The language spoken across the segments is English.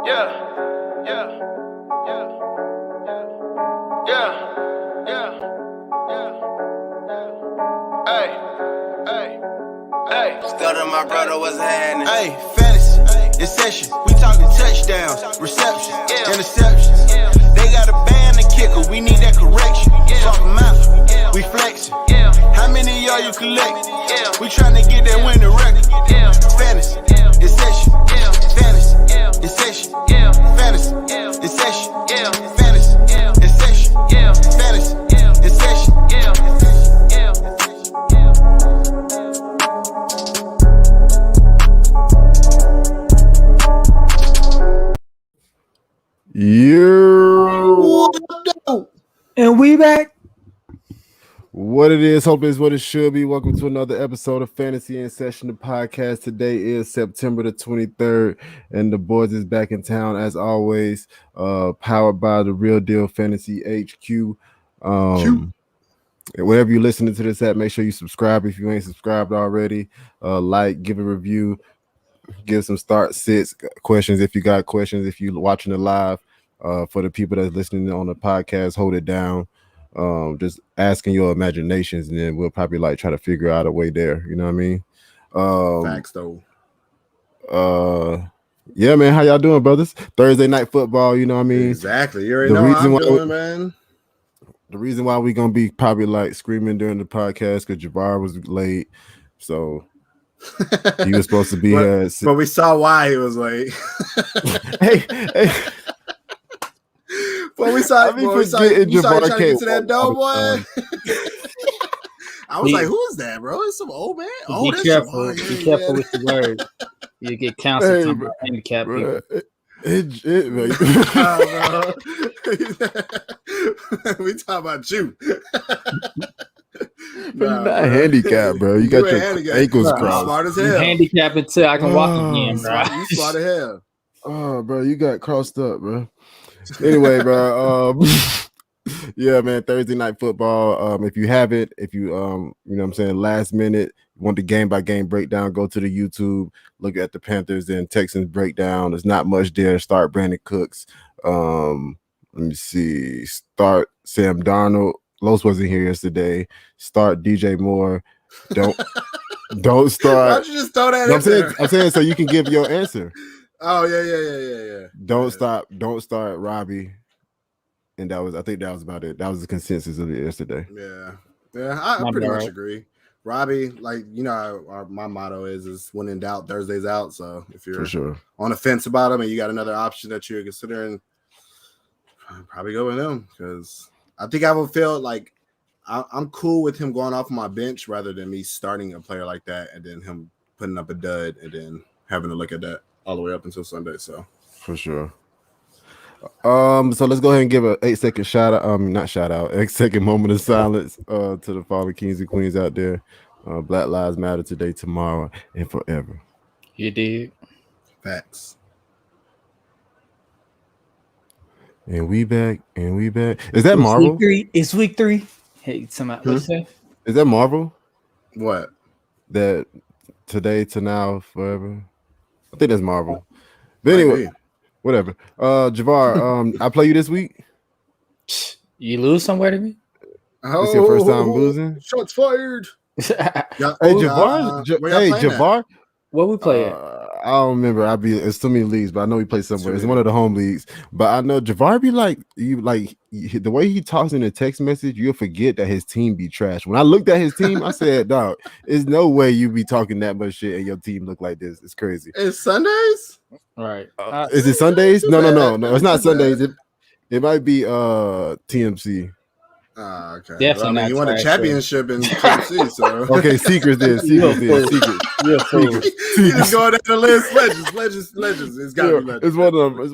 My brother was happening. Hey, fantasy, it's session. We talking touchdowns, receptions, interceptions. They got a band and kicker. We need that correction. Swap them out. We flexing. How many of y'all you collect? We trying to get that winning record. Fantasy, it's session. Fantasy, it's session. Fantasy, it's session. Fantasy, it's session. Fantasy, it's session. And we back. What it is, hope it's what it should be. Welcome to another episode of Fantasy in Session, the podcast. Today is September the 23rd, and the boys is back in town as always. Powered by the Real Deal Fantasy HQ. Wherever you're listening to this at, make sure you subscribe if you ain't subscribed already. Like, give a review, give some start sits questions if you got questions. If you're watching it live, for the people that's listening on the podcast, hold it down. Just asking your imaginations, and then we'll probably like try to figure out a way there. You know what I mean? Facts though. Yeah, man. How y'all doing, brothers? Thursday night football. You know what I mean? Exactly. You already know how I'm doing, man. The reason why we're gonna be probably like screaming during the podcast because Jabbar was late, so he was supposed to be here. But we saw why he was late. hey. But we saw you trying to get to that dome, boy. I was like, who is that, bro? It's some old man. Oh, be careful. Be careful with the words. You get counseled from handicapped people. We talking about you. You're not handicapped, bro. You got your ankles crossed. Smart as hell. I'm handicapped until I can walk again, bro. You smart as hell. Oh, bro, you got crossed up, bro. Anyway, bro. Yeah, man. Thursday night football. If you haven't, you know what I'm saying, last minute, want the game by game breakdown, go to the YouTube, look at the Panthers and Texans breakdown. There's not much there. Start Brandon Cooks. Let me see. Start Sam Darnold. Los wasn't here yesterday. Start DJ Moore. Don't start. Why'd you just throw that in there? I'm saying so you can give your answer. Oh yeah. Don't start Robbie. And I think that was about it. That was the consensus of it yesterday. Yeah. I pretty much agree. Robbie, like, you know, my motto is when in doubt, Thursday's out. So if you're on the fence about him and you got another option that you're considering, probably go with him, because I think I would feel like I'm cool with him going off my bench rather than me starting a player like that and then him putting up a dud and then having to look at that all the way up until Sunday. So for sure. So let's go ahead and give a 8-second shout out. 8-second moment of silence to the fallen kings and queens out there. Black Lives Matter today, tomorrow, and forever. You did. Facts. And we back. Is that Marvel? Week 3. It's week 3. Hey, somebody, what's that? Is that Marvel? What? That today to now forever. I think that's Marvel. But anyway, whatever. Javar, I play you this week. You lose somewhere to me? It's your first time losing. Shots fired. Hey, Javar. What we play at? I don't remember. It's too many leagues, but I know he plays somewhere. It's one of the home leagues. But I know Javar be like the way he talks in a text message, you'll forget that his team be trash. When I looked at his team, I said, dog, there's no way you be talking that much shit and your team look like this. It's crazy. It's Sundays? Right. Is it Sundays? No. It's not Sundays. It might be TMC. Okay. Definitely well, you won a championship in TMC, so okay, secrets. You just go down the list. Legends. It's got to be legends. It's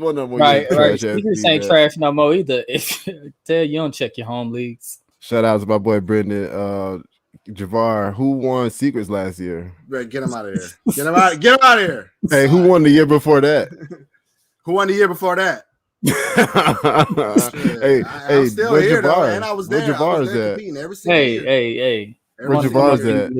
one of them. Right. Secrets ain't trash no more either. Tell you don't check your home leagues. Shout out to my boy Brendan. Javar, who won secrets last year? Right, get him out of here. Get him out of here. Hey, who won the year before that? Who won the year before that? I'm still here though, and I was there. Where Javar is at? Hey. Where Javar is at?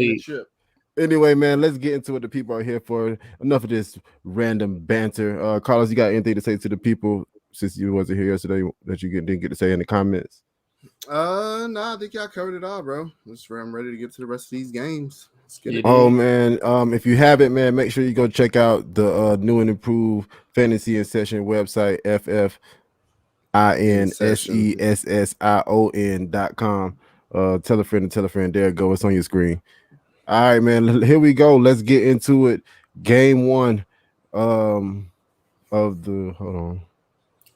Anyway, man, let's get into what the people are here for. Enough of this random banter. Carlos, you got anything to say to the people since you wasn't here yesterday that you didn't get to say in the comments? No, I think y'all covered it all, bro. I'm ready to get to the rest of these games. Let's get it. Oh man, if you haven't, man, make sure you go check out the new and improved Fantasy in Session website, FFINSESSION.com. Tell a friend. There it go. It's on your screen. All right, man. Here we go. Let's get into it. Game 1 of the hold on.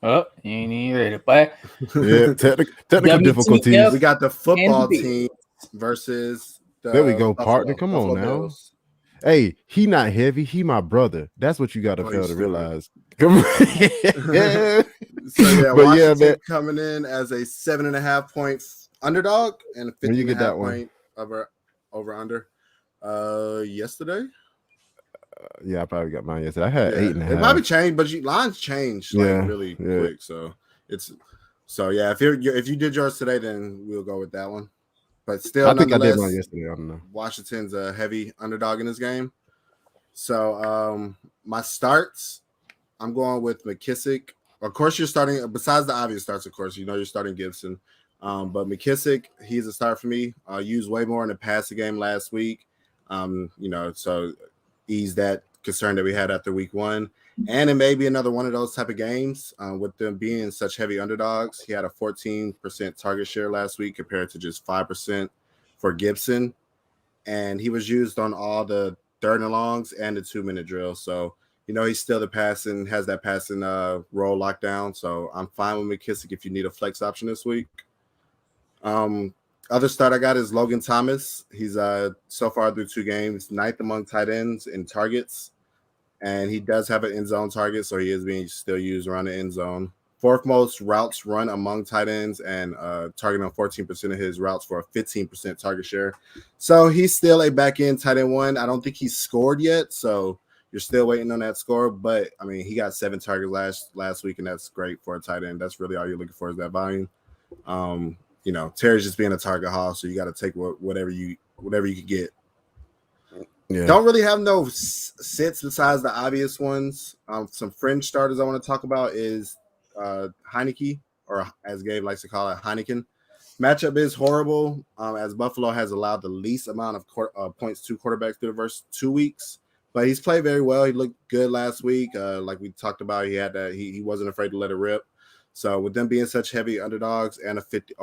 Oh, you ain't even ready, but yeah, technical difficulties. We got the football team versus there we go, partner. Come on now. Bills. Hey, he not heavy. He my brother. That's what you got to fail to realize. Come on. Yeah. So yeah, Washington man. Coming in as a 7.5 point underdog and a 50.5 point over under. Yesterday. Yeah, I probably got mine yesterday. I had 8.5. It might be changed, but lines changed really quick. So if you did yours today, then we'll go with that one. But still, I think I did mine yesterday. I don't know. Washington's a heavy underdog in this game. So my starts, I'm going with McKissick. Of course, you're starting. Besides the obvious starts, of course, you're starting Gibson. But McKissick, he's a start for me. Used way more in the passing game last week. So ease that concern that we had after week 1. And it may be another one of those type of games with them being such heavy underdogs. He had a 14% target share last week compared to just 5% for Gibson. And he was used on all the 3rd and longs and the 2-minute drill. So, he's still has that passing role locked down. So I'm fine with McKissick if you need a flex option this week. Other start I got is Logan Thomas. He's so far through 2 games, 9th among tight ends in targets. And he does have an end zone target, so he is being still used around the end zone. 4th most routes run among tight ends and targeting on 14% of his routes for a 15% target share. So he's still a back end tight end 1. I don't think he's scored yet, so you're still waiting on that score. But, I mean, he got 7 targets last week, and that's great for a tight end. That's really all you're looking for is that volume. Terry's just being a target hog, so you got to take whatever you can get. Yeah. Don't really have no sits besides the obvious ones. Some fringe starters I want to talk about is Heineke, or as Gabe likes to call it, Heineken. Matchup is horrible, as Buffalo has allowed the least amount of points to quarterbacks through the first 2 weeks. But he's played very well. He looked good last week. Like we talked about, he had that. He wasn't afraid to let it rip. So with them being such heavy underdogs and a 50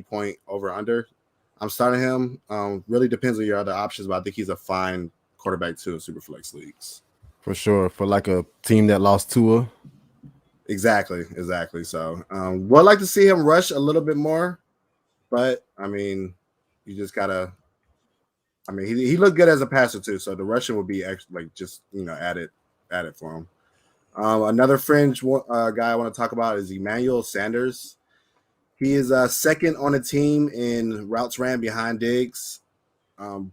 point over under, I'm starting him. Really depends on your other options, but I think he's a fine quarterback too in Superflex leagues. For sure. For like a team that lost Tua. Exactly. So would like to see him rush a little bit more, but I mean, you just gotta. I mean, he looked good as a passer too, so the rushing would be actually added for him. Another fringe guy I want to talk about is Emmanuel Sanders. He is second on the team in routes ran behind Diggs,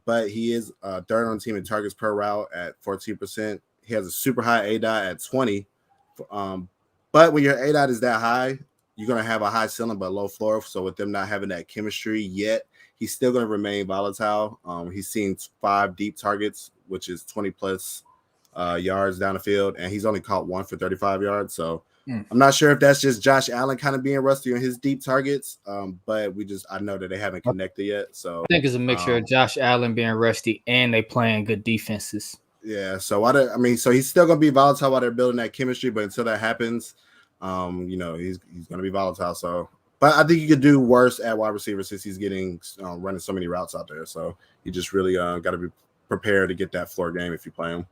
but he is third on the team in targets per route at 14%. He has a super high ADOT at 20. But when your ADOT is that high, you're going to have a high ceiling but low floor. So with them not having that chemistry yet, he's still going to remain volatile. He's seen 5 deep targets, which is 20-plus yards down the field, and he's only caught 1 for 35 yards. So I'm not sure if that's just Josh Allen kind of being rusty on his deep targets, but I know that they haven't connected yet. So I think it's a mixture of Josh Allen being rusty and they playing good defenses. Yeah, so so he's still going to be volatile while they're building that chemistry, but until that happens, he's going to be volatile. So, but I think you could do worse at wide receiver since he's getting running so many routes out there. So you just really got to be prepared to get that floor game if you play him.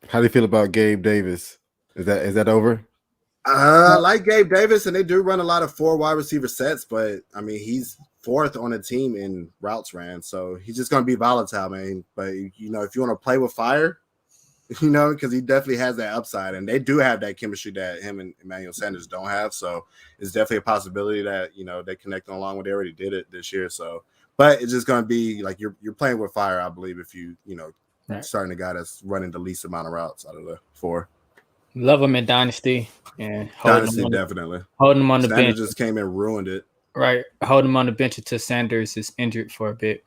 How do you feel about Gabe Davis? Is that over? I like Gabe Davis, and they do run a lot of 4 wide receiver sets, but I mean he's 4th on the team in routes ran, so he's just going to be volatile, man. But if you want to play with fire, because he definitely has that upside, and they do have that chemistry that him and Emmanuel Sanders don't have. So it's definitely a possibility that they connect along with. They already did it this year, so but it's just going to be like you're playing with fire, I believe, if you right. Starting the guy that's running the least amount of routes out of the 4. Love him in Dynasty. And Dynasty, definitely. Holding him on the Sanders bench. Just came in and ruined it. Right. Holding him on the bench until Sanders is injured for a bit.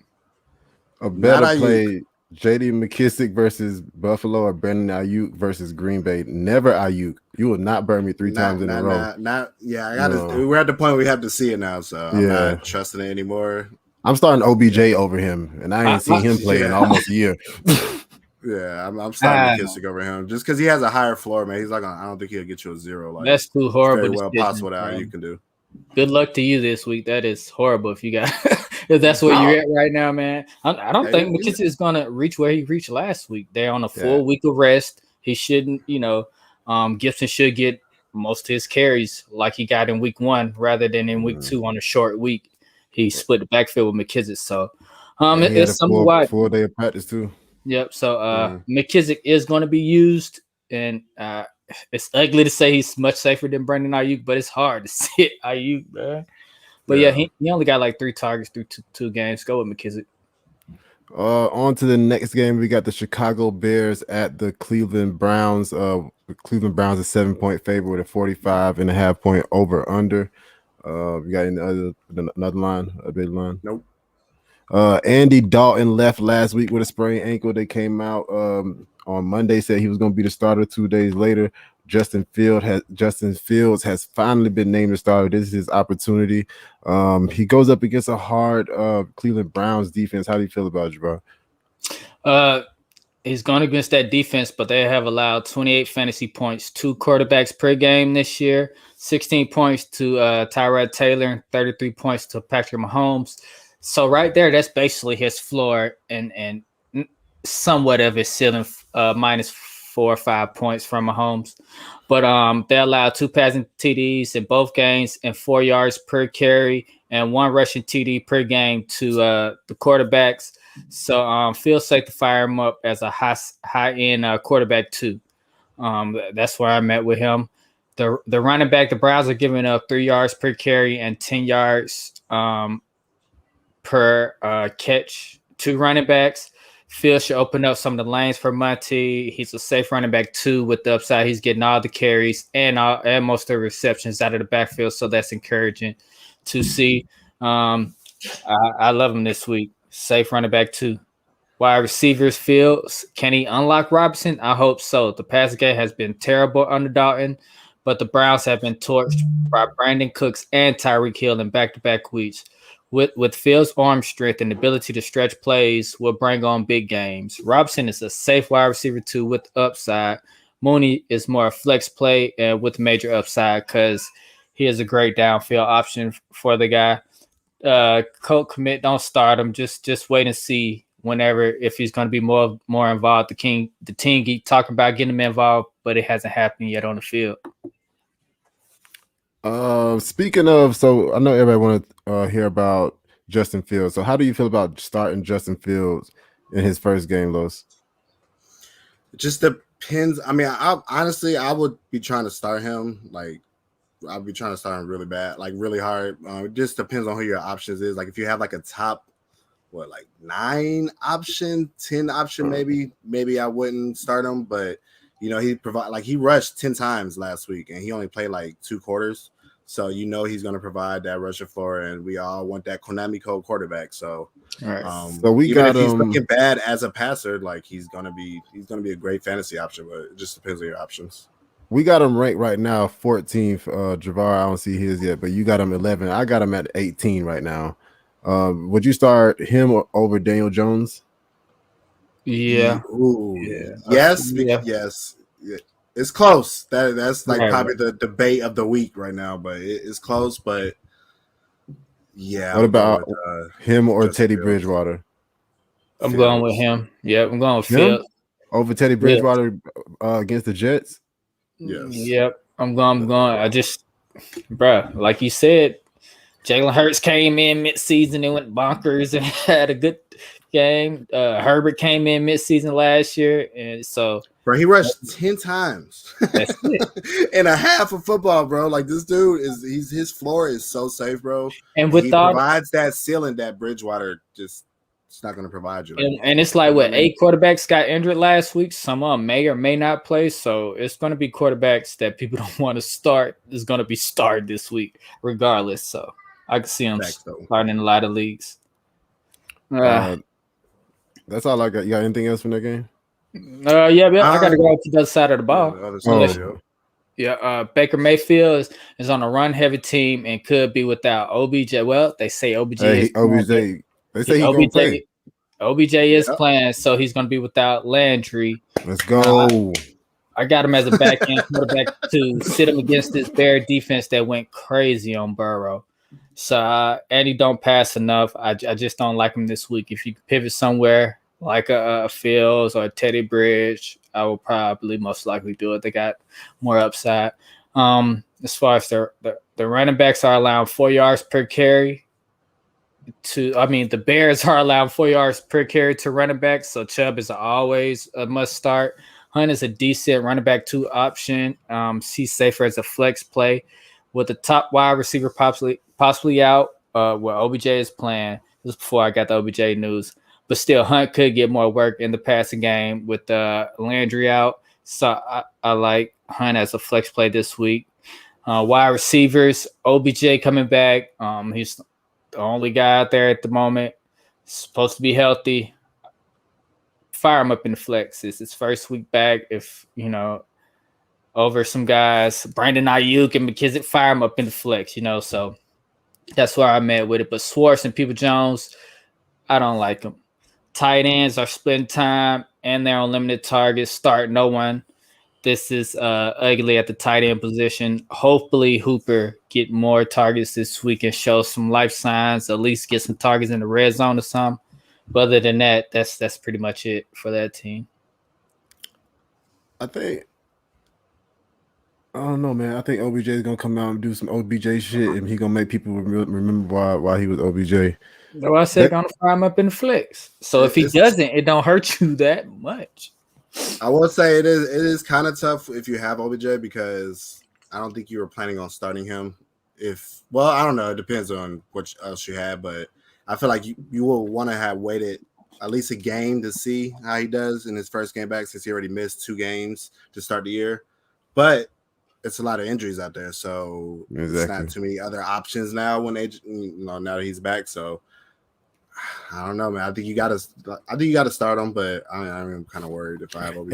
A better play J.D. McKissick versus Buffalo or Brandon Ayuk versus Green Bay. Never Ayuk. You will not burn me three times in a row. Yeah, I gotta. No. We're at the point where we have to see it now, so I'm not trusting it anymore. I'm starting OBJ over him, and I ain't seen him play in almost a year. Yeah, I'm starting McKissick over him just because he has a higher floor, man. He's like, I don't think he'll get you a 0. Like that's too horrible. Very well possible that you can do. Good luck to you this week. That is horrible if you got if that's where you're at right now, man. I don't think McKissick is gonna reach where he reached last week. They're on a full week of rest. He shouldn't, Gibson should get most of his carries like he got in week 1 rather than in week 2 on a short week. He split the backfield with McKissick. So it's something why 4 day of practice too. Yep. So McKissick is going to be used, and it's ugly to say he's much safer than Brandon Ayuk, but it's hard to sit Ayuk, man. But he only got like 3 targets through two games. Go with McKissick. On to the next game. We got the Chicago Bears at the Cleveland Browns. The Cleveland Browns is 7-point favorite with a 45.5 point over under. We got another line, a big line. Nope. Andy Dalton left last week with a sprained ankle. They came out on Monday, said he was going to be the starter. 2 days later, Justin Fields has finally been named the starter. This is his opportunity. He goes up against a hard Cleveland Browns defense. How do you feel about it, bro? He's gone against that defense, but they have allowed 28 fantasy points, 2 quarterbacks per game this year, 16 points to Tyrod Taylor, 33 points to Patrick Mahomes. So right there, that's basically his floor and somewhat of his ceiling, minus 4 or 5 points from Mahomes. But they allowed 2 passing TDs in both games and 4 yards per carry and 1 rushing TD per game to the quarterbacks. So feels safe to fire him up as a high-end quarterback too. That's where I'm at with him. The running back, the Browns are giving up 3 yards per carry and 10 yards per catch to running backs. Fields should open up some of the lanes for Monty. He's a safe running back too with the upside. He's getting all the carries and most of the receptions out of the backfield, so that's encouraging to see. I love him this week. Safe running back too. Wide receivers, Fields. Can he unlock Robinson? I hope so. The pass game has been terrible under Dalton, but the Browns have been torched by Brandon Cooks and Tyreek Hill in back-to-back weeks. With Fields' arm strength and ability to stretch plays, will bring on big games. Robinson is a safe wide receiver too with upside. Mooney is more a flex play and with major upside because he is a great downfield option for the guy. Colt commit, don't start him. Just wait and see if he's going to be more involved. The team keep talking about getting him involved, but it hasn't happened yet on the field. Speaking of, so I know everybody want to hear about Justin Fields. So how do you feel about starting Justin Fields in his first game, Los? It just depends. I mean, I would be trying to start him. Like, I'd be trying to start him really bad, like really hard. It just depends on who your options is. Like, if you have like a top, 9 option, 10 option, maybe I wouldn't start him. But he rushed 10 times last week, and he only played like 2 quarters. So he's going to provide that rushing floor, and we all want that Konami code quarterback. So, so we even got if he's looking bad as a passer, like he's going to be a great fantasy option. But it just depends on your options. We got him ranked right now 14th. Javar, I don't see his yet, but you got him 11. I got him at 18 right now. Would you start him over Daniel Jones? Yeah. Ooh. Yeah. Yes. Yeah. Yes. Yeah. It's close. That's like probably the debate of the week right now, but it's close. But yeah. What about him or Teddy Bridgewater? I'm going with him. Yeah, I'm going with Fields over Teddy Bridgewater against the Jets. Yes. Yep. I'm going. Like you said, Jalen Hurts came in mid-season and went bonkers and had a good game. Herbert came in mid-season last year, and so he rushed 10 times in a half of football, bro. Like, this dude his floor is so safe, bro. And he provides that ceiling that Bridgewater just it's not going to provide you. And it's like 8 quarterbacks got injured last week. Some of them may or may not play, so it's going to be quarterbacks that people don't want to start. Is going to be started this week, regardless. So I can see him starting in a lot of leagues. That's all I got. You got anything else from that game? Yeah, I got to go to the other side of the ball. Baker Mayfield is on a run-heavy team and could be without OBJ. Well, they say OBJ is OBJ. They say he's going to play. OBJ is playing, so he's going to be without Landry. Let's go. I got him as a back-end quarterback to sit him against this Bear defense that went crazy on Burrow. So, and he don't pass enough. I just don't like him this week. If you could pivot somewhere like a Fields or a Teddy Bridge, I will probably most likely do it. They got more upside. As far as the running backs are allowing 4 yards per carry. The Bears are allowing 4 yards per carry to running backs. So Chubb is always a must start. Hunt is a decent running back 2 option. He's safer as a flex play with the top wide receiver possibly out. Where OBJ is playing. This was before I got the OBJ news. But still, Hunt could get more work in the passing game with Landry out. So I like Hunt as a flex play this week. Wide receivers, OBJ coming back. He's the only guy out there at the moment. Supposed to be healthy. Fire him up in the flex. It's his first week back. If, over some guys, Brandon Ayuk and McKissick, fire him up in the flex, So that's where I'm at with it. But Schwartz and People Jones, I don't like them. Tight ends are splitting time and they're on limited targets. Start no one. This is ugly at the tight end position. Hopefully Hooper get more targets this week and show some life signs, at least get some targets in the red zone or something. But other than that, that's pretty much it for that team. I don't know, man. I think OBJ is gonna come out and do some OBJ shit, and he gonna make people remember why he was OBJ. No, I said gonna fire him up in the flex. So if he doesn't, it don't hurt you that much. I will say it is kind of tough if you have OBJ because I don't think you were planning on starting him. I don't know. It depends on what else you have, but I feel like you will want to have waited at least a game to see how he does in his first game back since he already missed 2 games to start the year. But it's a lot of injuries out there, so It's not too many other options now when now that he's back. So I don't know, man. I think you got to start him, but I'm kind of worried if I have OBJ.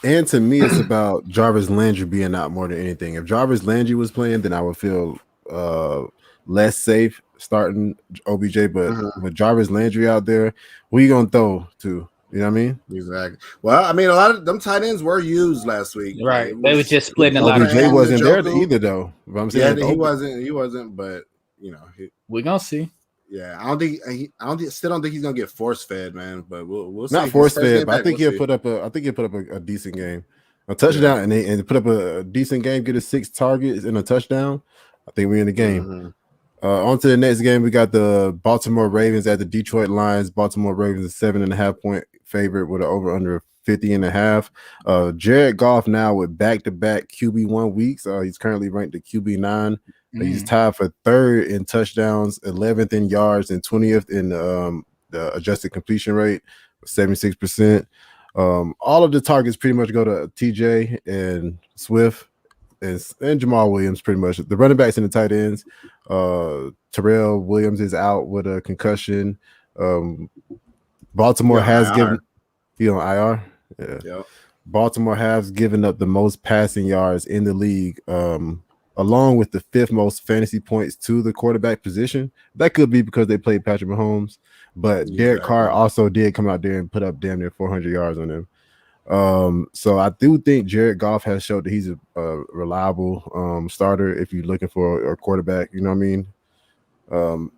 And to me, it's about Jarvis Landry being out more than anything. If Jarvis Landry was playing, then I would feel less safe starting OBJ. But with Jarvis Landry out there, who are you gonna throw to? You know what I mean? Exactly. Well, a lot of them tight ends were used last week. Right. They were just splitting a lot. OBJ wasn't there either, though. I'm saying he wasn't. But we're gonna see. Yeah, I still don't think he's gonna get force fed, man. But we'll see. Not force fed, but I think he'll put up a decent game, a touchdown, and put up a decent game, get 6 targets and a touchdown. I think we're in the game. On to the next game, we got the Baltimore Ravens at the Detroit Lions. Baltimore Ravens is 7.5 point favorite with an over under 50.5. Jared Goff now with back-to-back QB1 weeks. He's currently ranked at QB9. He's tied for 3rd in touchdowns, 11th in yards, and 20th in the adjusted completion rate, 76%. All of the targets pretty much go to TJ and Swift and Jamal Williams, pretty much. The running backs and the tight ends. Terrell Williams is out with a concussion. Baltimore has given on IR. Yeah. Yep. Baltimore has given up the most passing yards in the league, along with the 5th most fantasy points to the quarterback position. That could be because they played Patrick Mahomes, but Derek Carr also did come out there and put up damn near 400 yards on them. So I do think Jared Goff has showed that he's a reliable starter if you're looking for a quarterback. You know what I mean?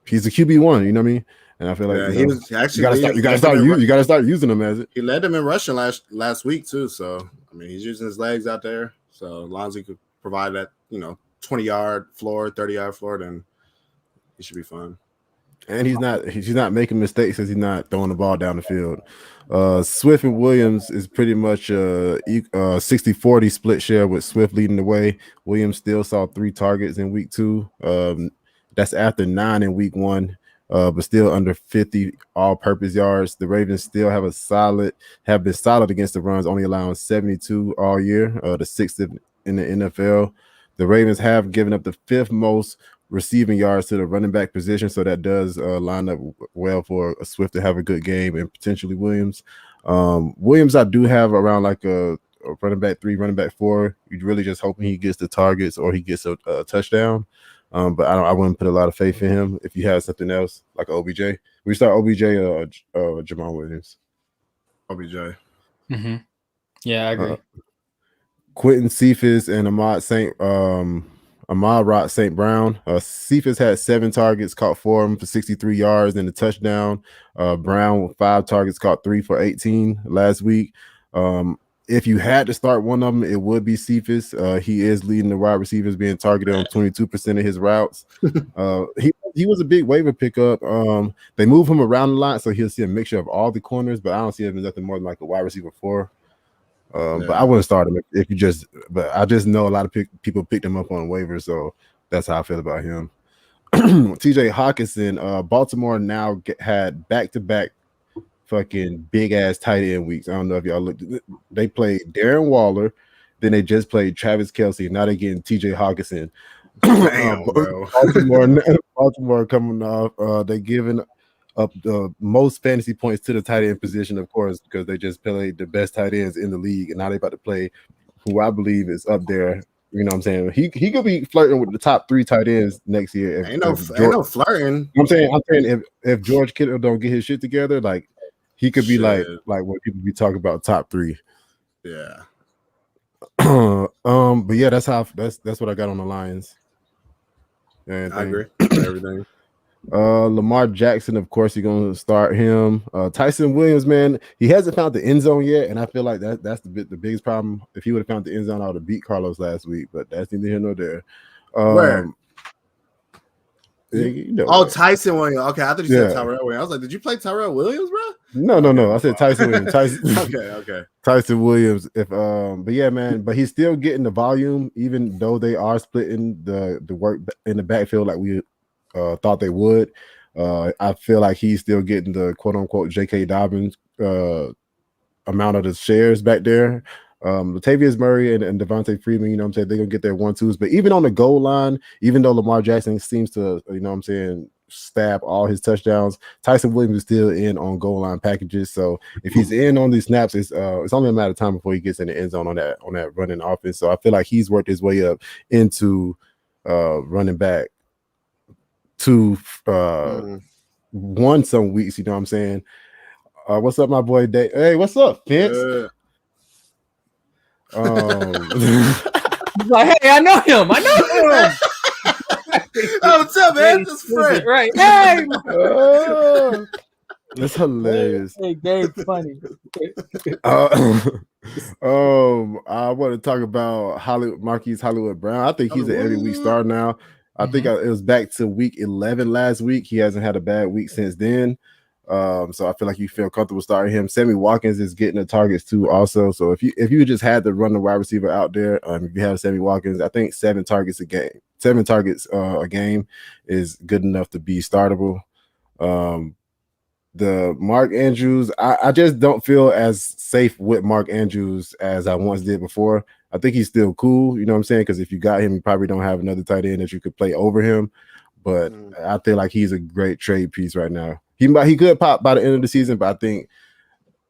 He's a QB1. You know what I mean? And I feel like he was actually you gotta start using him as it. He led them in rushing last week too. So he's using his legs out there. So as long as he could provide that 20-yard floor, 30-yard floor, then he should be fine. And he's not making mistakes as he's not throwing the ball down the field. Swift and Williams is pretty much a 60-40 split share with Swift leading the way. Williams still saw 3 targets in week 2. That's after 9 in week 1. But still under 50 all-purpose yards. The Ravens still have been solid against the runs, only allowing 72 all year, the 6th in the NFL. The Ravens have given up the 5th most receiving yards to the running back position, so that does line up well for a Swift to have a good game and potentially Williams. Williams, I do have around like a running back 3, running back 4. You're really just hoping he gets the targets or he gets a touchdown. But I wouldn't put a lot of faith in him. If you have something else like OBJ, we start OBJ Jamal Williams. OBJ. Mm-hmm. Yeah, I agree. Quentin Cephas and Ahmad St. Brown. Cephas had 7 targets, caught 4 of them for 63 yards and a touchdown. Brown with 5 targets, caught 3 for 18 last week. If you had to start one of them, it would be Cephas. He is leading the wide receivers, being targeted on 22% of his routes. He was a big waiver pickup. They move him around a lot, so he'll see a mixture of all the corners, but I don't see him as nothing more than like a wide receiver 4. But I wouldn't start him if you just. But I just know a lot of people picked him up on waivers, so that's how I feel about him. TJ Hawkinson, Baltimore now had back-to-back fucking big ass tight end weeks. I don't know if y'all looked. They played Darren Waller, then they just played Travis Kelce. Now they're getting TJ Hawkinson. Damn, bro. Baltimore coming off. They're giving up the most fantasy points to the tight end position, of course, because they just played the best tight ends in the league, and now they're about to play who I believe is up there. You know what I'm saying? He could be flirting with the top 3 tight ends next year. Ain't no flirting. I'm saying if George Kittle don't get his shit together, like he could be like when people be talking about top 3. Yeah. But yeah, that's what I got on the Lions. I agree with everything. Lamar Jackson, of course, you're gonna start him. Tyson Williams, man, he hasn't found the end zone yet, and I feel like that's the biggest problem. If he would have found the end zone, I would have beat Carlos last week, but that's neither here nor there. Where? You know, Tyson Williams. Okay, I thought you said Tyrell Williams. I was like, did you play Tyrell Williams, bro? No. I said Tyson Williams. Okay. Tyson Williams. But yeah, man. But he's still getting the volume, even though they are splitting the work in the backfield like we thought they would. I feel like he's still getting the quote unquote J.K. Dobbins amount of the shares back there. Latavius Murray and Devontae Freeman, you know what I'm saying, they're gonna get their 1-2s. But even on the goal line, even though Lamar Jackson seems to, you know what I'm saying, stab all his touchdowns, Tyson Williams is still in on goal line packages. So if he's in on these snaps, it's only a matter of time before he gets in the end zone on that running offense. So I feel like he's worked his way up into running back to one some weeks, you know what I'm saying. What's up, my boy Dave? Hey, what's up, Vince? Like, hey, I know him. Oh, what's up, man? That's Fred. Right. Hey, that's hilarious. Hey, Gabe, funny. I want to talk about Marquis Hollywood Brown. I think he's an every week star now. I think it was back to week 11 last week. He hasn't had a bad week since then. So I feel like you feel comfortable starting him. Sammy Watkins is getting the targets too also. So if you just had to run the wide receiver out there, if you have Sammy Watkins, I think 7 targets a game is good enough to be startable. The Mark Andrews, I just don't feel as safe with Mark Andrews as I once did before. I think he's still cool, you know what I'm saying? Because if you got him, you probably don't have another tight end that you could play over him. But I feel like he's a great trade piece right now. He could pop by the end of the season, but I think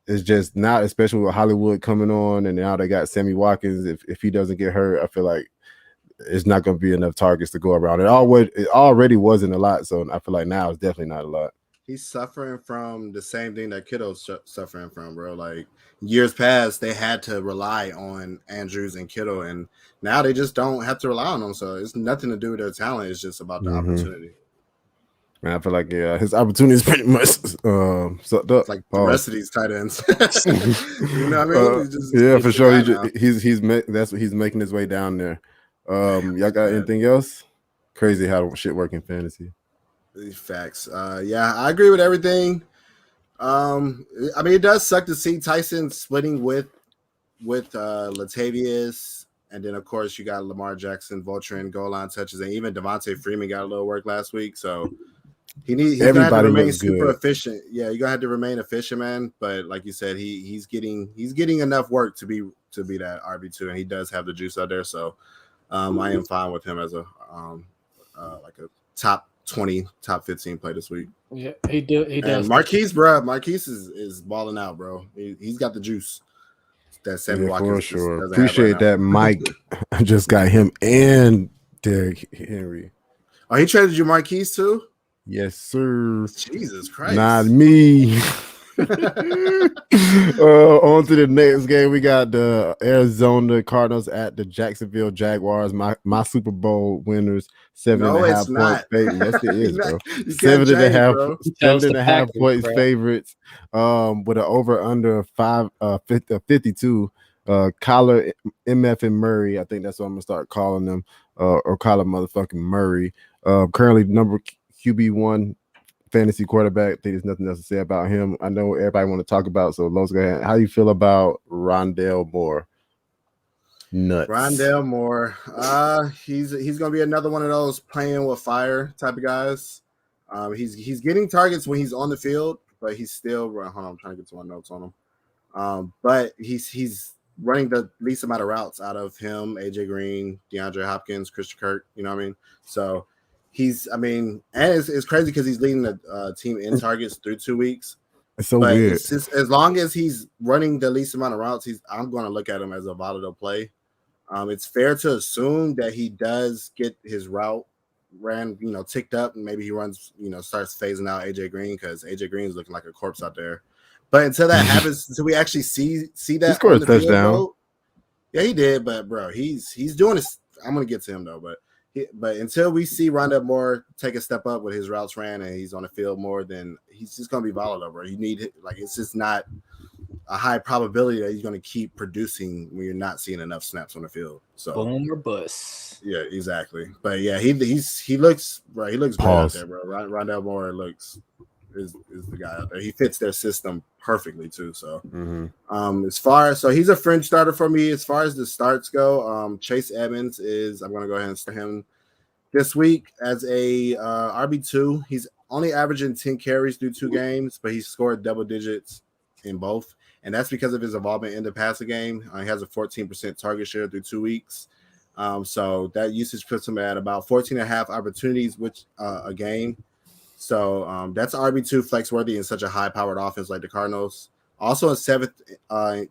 it's just not, especially with Hollywood coming on, and now they got Sammy Watkins. If he doesn't get hurt, I feel like it's not going to be enough targets to go around. It already wasn't a lot, so I feel like now it's definitely not a lot. He's suffering from the same thing that Kittle's suffering from, bro. Like years past, they had to rely on Andrews and Kittle, and now they just don't have to rely on them. So it's nothing to do with their talent. It's just about the opportunity. Man, I feel like his opportunity is pretty much sucked up. It's like the rest of these tight ends. You know what I mean? For sure. That's what he's making his way down there. Y'all got anything else? Crazy how shit work in fantasy. Facts. Yeah, I agree with everything. I mean, it does suck to see Tyson splitting with Latavius, and then of course you got Lamar Jackson vulturing goal line touches, and even Devontae Freeman got a little work last week. So he's gonna have to remain super efficient. Yeah, you're gonna have to remain efficient, man. But like you said, he's getting enough work to be that RB2, and he does have the juice out there. So I am fine with him as a like a top 20, top 15 play this week. Yeah, he does. Marquis is balling out, bro. He's got the juice. That Sammy Watkins for sure. Appreciate that, Mike. I just got him and Derrick Henry. Oh, he traded you Marquis too? Yes, sir. Jesus Christ. Not me. On to the next game. We got the Arizona Cardinals at the Jacksonville Jaguars. My Super Bowl winners. 7.5 points favorite. Yes, it is, bro. 7.5 points favorites. With an over under 52. Kyler, MF, and Murray. I think that's what I'm gonna start calling them. Or Kyler motherfucking Murray. Currently number QB1 fantasy quarterback. I think there's nothing else to say about him. I know everybody want to talk about, so let's go ahead. How do you feel about Rondale Moore? Nuts. Rondale Moore. He's gonna be another one of those playing with fire type of guys. He's getting targets when he's on the field, but he's still hold on, I'm trying to get to my notes on him. But he's running the least amount of routes out of him, AJ Green, DeAndre Hopkins, Christian Kirk, you know what I mean? So and it's crazy because he's leading the team in targets through 2 weeks. It's so weird. It's just, as long as he's running the least amount of routes, I'm going to look at him as a volatile play. It's fair to assume that he does get his route ran, ticked up, and maybe he runs, starts phasing out AJ Green because AJ Green is looking like a corpse out there. But until that happens, until we actually see that, he scored a touchdown. Yeah, he did. But bro, he's doing this. I'm going to get to him though, but until we see Rondale Moore take a step up with his routes ran and he's on the field more, then he's just going to be volatile, bro. It's just not a high probability that he's going to keep producing when you're not seeing enough snaps on the field. So boom or bust. Yeah, exactly. But yeah, he looks right. He looks great out there, bro. Rondale Moore is the guy out there. He fits their system perfectly too. So he's a fringe starter for me. As far as the starts go, Chase Edmonds I'm going to go ahead and start him this week as a RB2. He's only averaging 10 carries through 2 games, but he scored double digits in both, and that's because of his involvement in the passing game. He has a 14% target share through 2 weeks. So that usage puts him at about 14.5 opportunities a game. So that's RB2 flex worthy in such a high powered offense like the Cardinals. Also in seventh in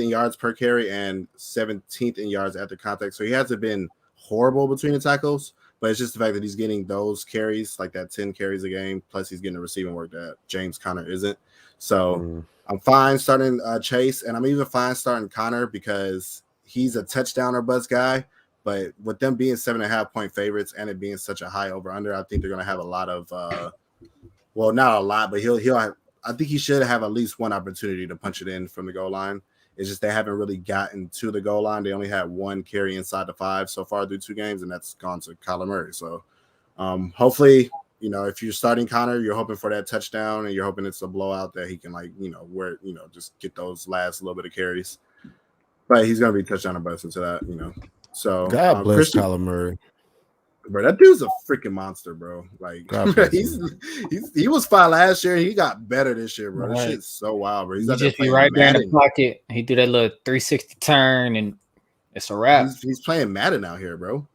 yards per carry and 17th in yards after contact. So he hasn't been horrible between the tackles, but it's just the fact that he's getting those carries, like that 10 carries a game, plus he's getting the receiving work that James Conner isn't. So I'm fine starting Chase, and I'm even fine starting Conner because he's a touchdown or bust guy. But with them being 7.5 point favorites and it being such a high over under, I think they're going to have a lot of, not a lot, but I think he should have at least one opportunity to punch it in from the goal line. It's just they haven't really gotten to the goal line. They only had 1 carry inside the 5 so far through 2 games, and that's gone to Kyler Murray. So hopefully, if you're starting Conner, you're hoping for that touchdown and you're hoping it's a blowout that he can just get those last little bit of carries. But he's going to be touchdown or bust into that, So God bless Kyler Murray. Bro, that dude's a freaking monster, bro. Like he was fine last year. He got better this year, bro. Right. This shit's so wild, bro. He's just be right there in the pocket. He do that little 360 turn, and it's a wrap. He's playing Madden out here, bro.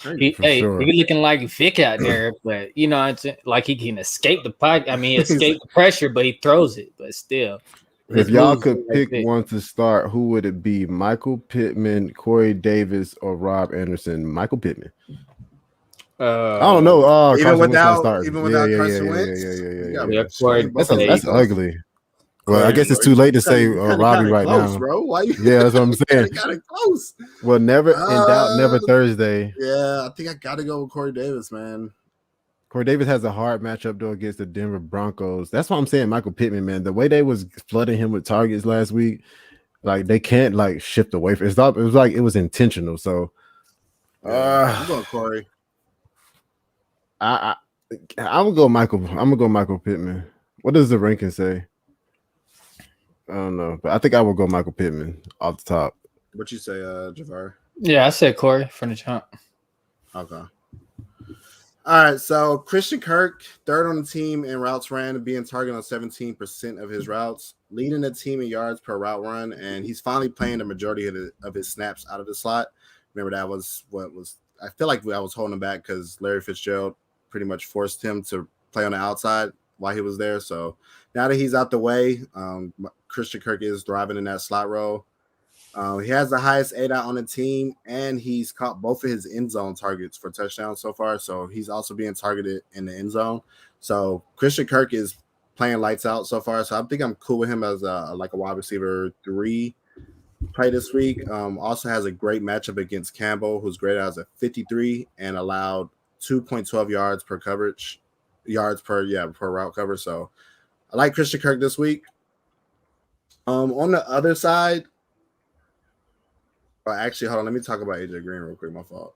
He looking like Vic out there, but it's like he can escape the pocket. I mean, escape the pressure, but he throws it. But still, if y'all could pick one to start, who would it be? Michael Pittman, Corey Davis, or Rob Anderson? Michael Pittman. I don't know. Even without Carson Wentz. That's ugly. Well, I guess it's too late to say Robbie right close, now, bro. Why you? Yeah, that's what I'm saying. Got it close. Well, never in doubt, never Thursday. Yeah, I think I got to go with Corey Davis, man. Corey Davis has a hard matchup though against the Denver Broncos. That's why I'm saying Michael Pittman, man. The way they was flooding him with targets last week, like they can't shift away from it. It was like it was intentional. So, I'm going Corey. I'm gonna go Michael. I'm gonna go Michael Pittman. What does the ranking say? I don't know, but I think I will go Michael Pittman off the top. What you say, Javar? Yeah, I said Corey from the jump. Okay. All right, so Christian Kirk, 3rd on the team in routes ran, being targeted on 17% of his routes, leading the team in yards per route run, and he's finally playing the majority of his snaps out of the slot. Remember, that was what was. I feel like I was holding him back because Larry Fitzgerald pretty much forced him to play on the outside while he was there. So now that he's out the way, Christian Kirk is thriving in that slot role. He has the highest ADOT on the team, and he's caught both of his end zone targets for touchdowns so far. So he's also being targeted in the end zone. So Christian Kirk is playing lights out so far. So I think I'm cool with him as a wide receiver 3 play this week. Also has a great matchup against Campbell, who's graded as a 53 and allowed 2.12 yards per route cover. So I like Christian Kirk this week. On the other side, actually, hold on. Let me talk about AJ Green real quick. My fault.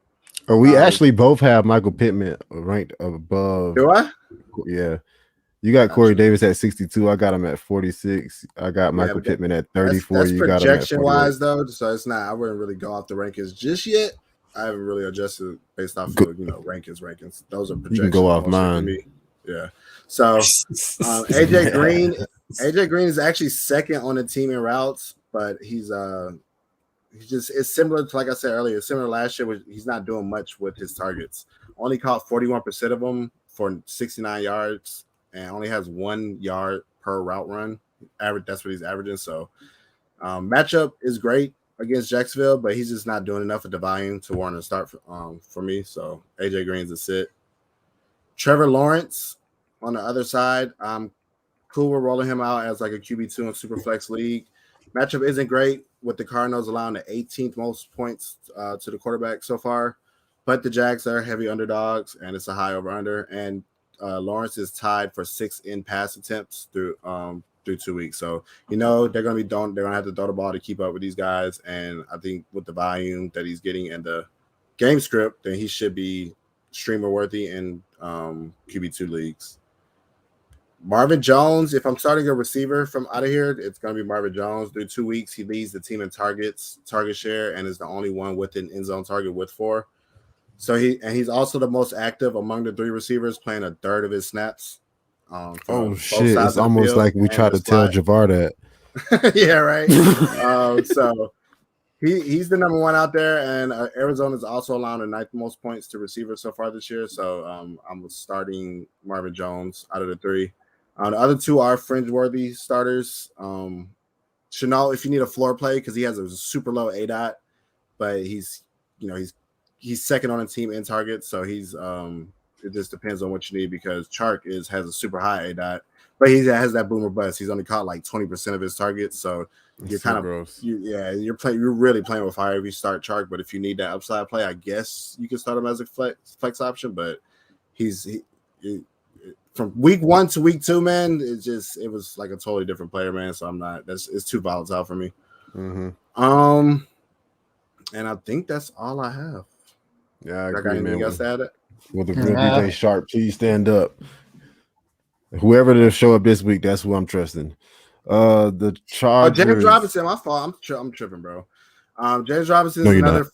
Oh, we actually both have Michael Pittman ranked above. Do I? Yeah. You got Corey Davis at 62. I got him at 46. I got Michael Pittman at 34. That's you got him projection wise, though. So it's not. I wouldn't really go off the rankings just yet. I haven't really adjusted based off of rankings. Those are projections. You can go off mine. Yeah. So AJ Green is actually second on the team in routes, but he's just, it's similar to, like I said earlier, similar to last year. He's not doing much with his targets. Only caught 41% of them for 69 yards, and only has 1 yard per route run. That's what he's averaging. So matchup is great against Jacksonville, but he's just not doing enough of the volume to warrant a start for me. So AJ Green's a sit. Trevor Lawrence on the other side, I'm cool with rolling him out as like a QB2 in Superflex League. Matchup isn't great, with the Cardinals allowing the 18th most points to the quarterback so far, but the Jags are heavy underdogs, and it's a high over/under. And Lawrence is tied for 6th in pass attempts through 2 weeks. So they're going to have to throw the ball to keep up with these guys. And I think with the volume that he's getting and the game script, then he should be streamer worthy in QB2 leagues. Marvin Jones, if I'm starting a receiver from out of here, it's going to be Marvin Jones. Through 2 weeks, he leads the team in target share, and is the only one with an end zone target with 4. So he's also the most active among the 3 receivers, playing a third of his snaps. Shit! It's almost like we try to tell Javar that. Yeah, right. So he's the number 1 out there, and Arizona is also allowing the 9th most points to receivers so far this year. So I'm starting Marvin Jones out of the 3. The other 2 are fringe-worthy starters. Chanel, if you need a floor play, because he has a super low ADOT, but he's second on the team in targets, so he's it just depends on what you need, because Chark has a super high ADOT, but he has that boomer bust. He's only caught like 20% of his targets, so you're you're really playing with fire if you start Chark. But if you need that upside play, I guess you can start him as a flex option. But from week 1 to week 2, man, it was like a totally different player, man. So it's too volatile for me. Mm-hmm. And I think that's all I have. Yeah, I got agree, anything else to add? With the real DJ Sharp, please stand up. Whoever to show up this week, that's who I'm trusting. The Chargers. James Robinson, my fault. I'm tripping, bro. James Robinson is another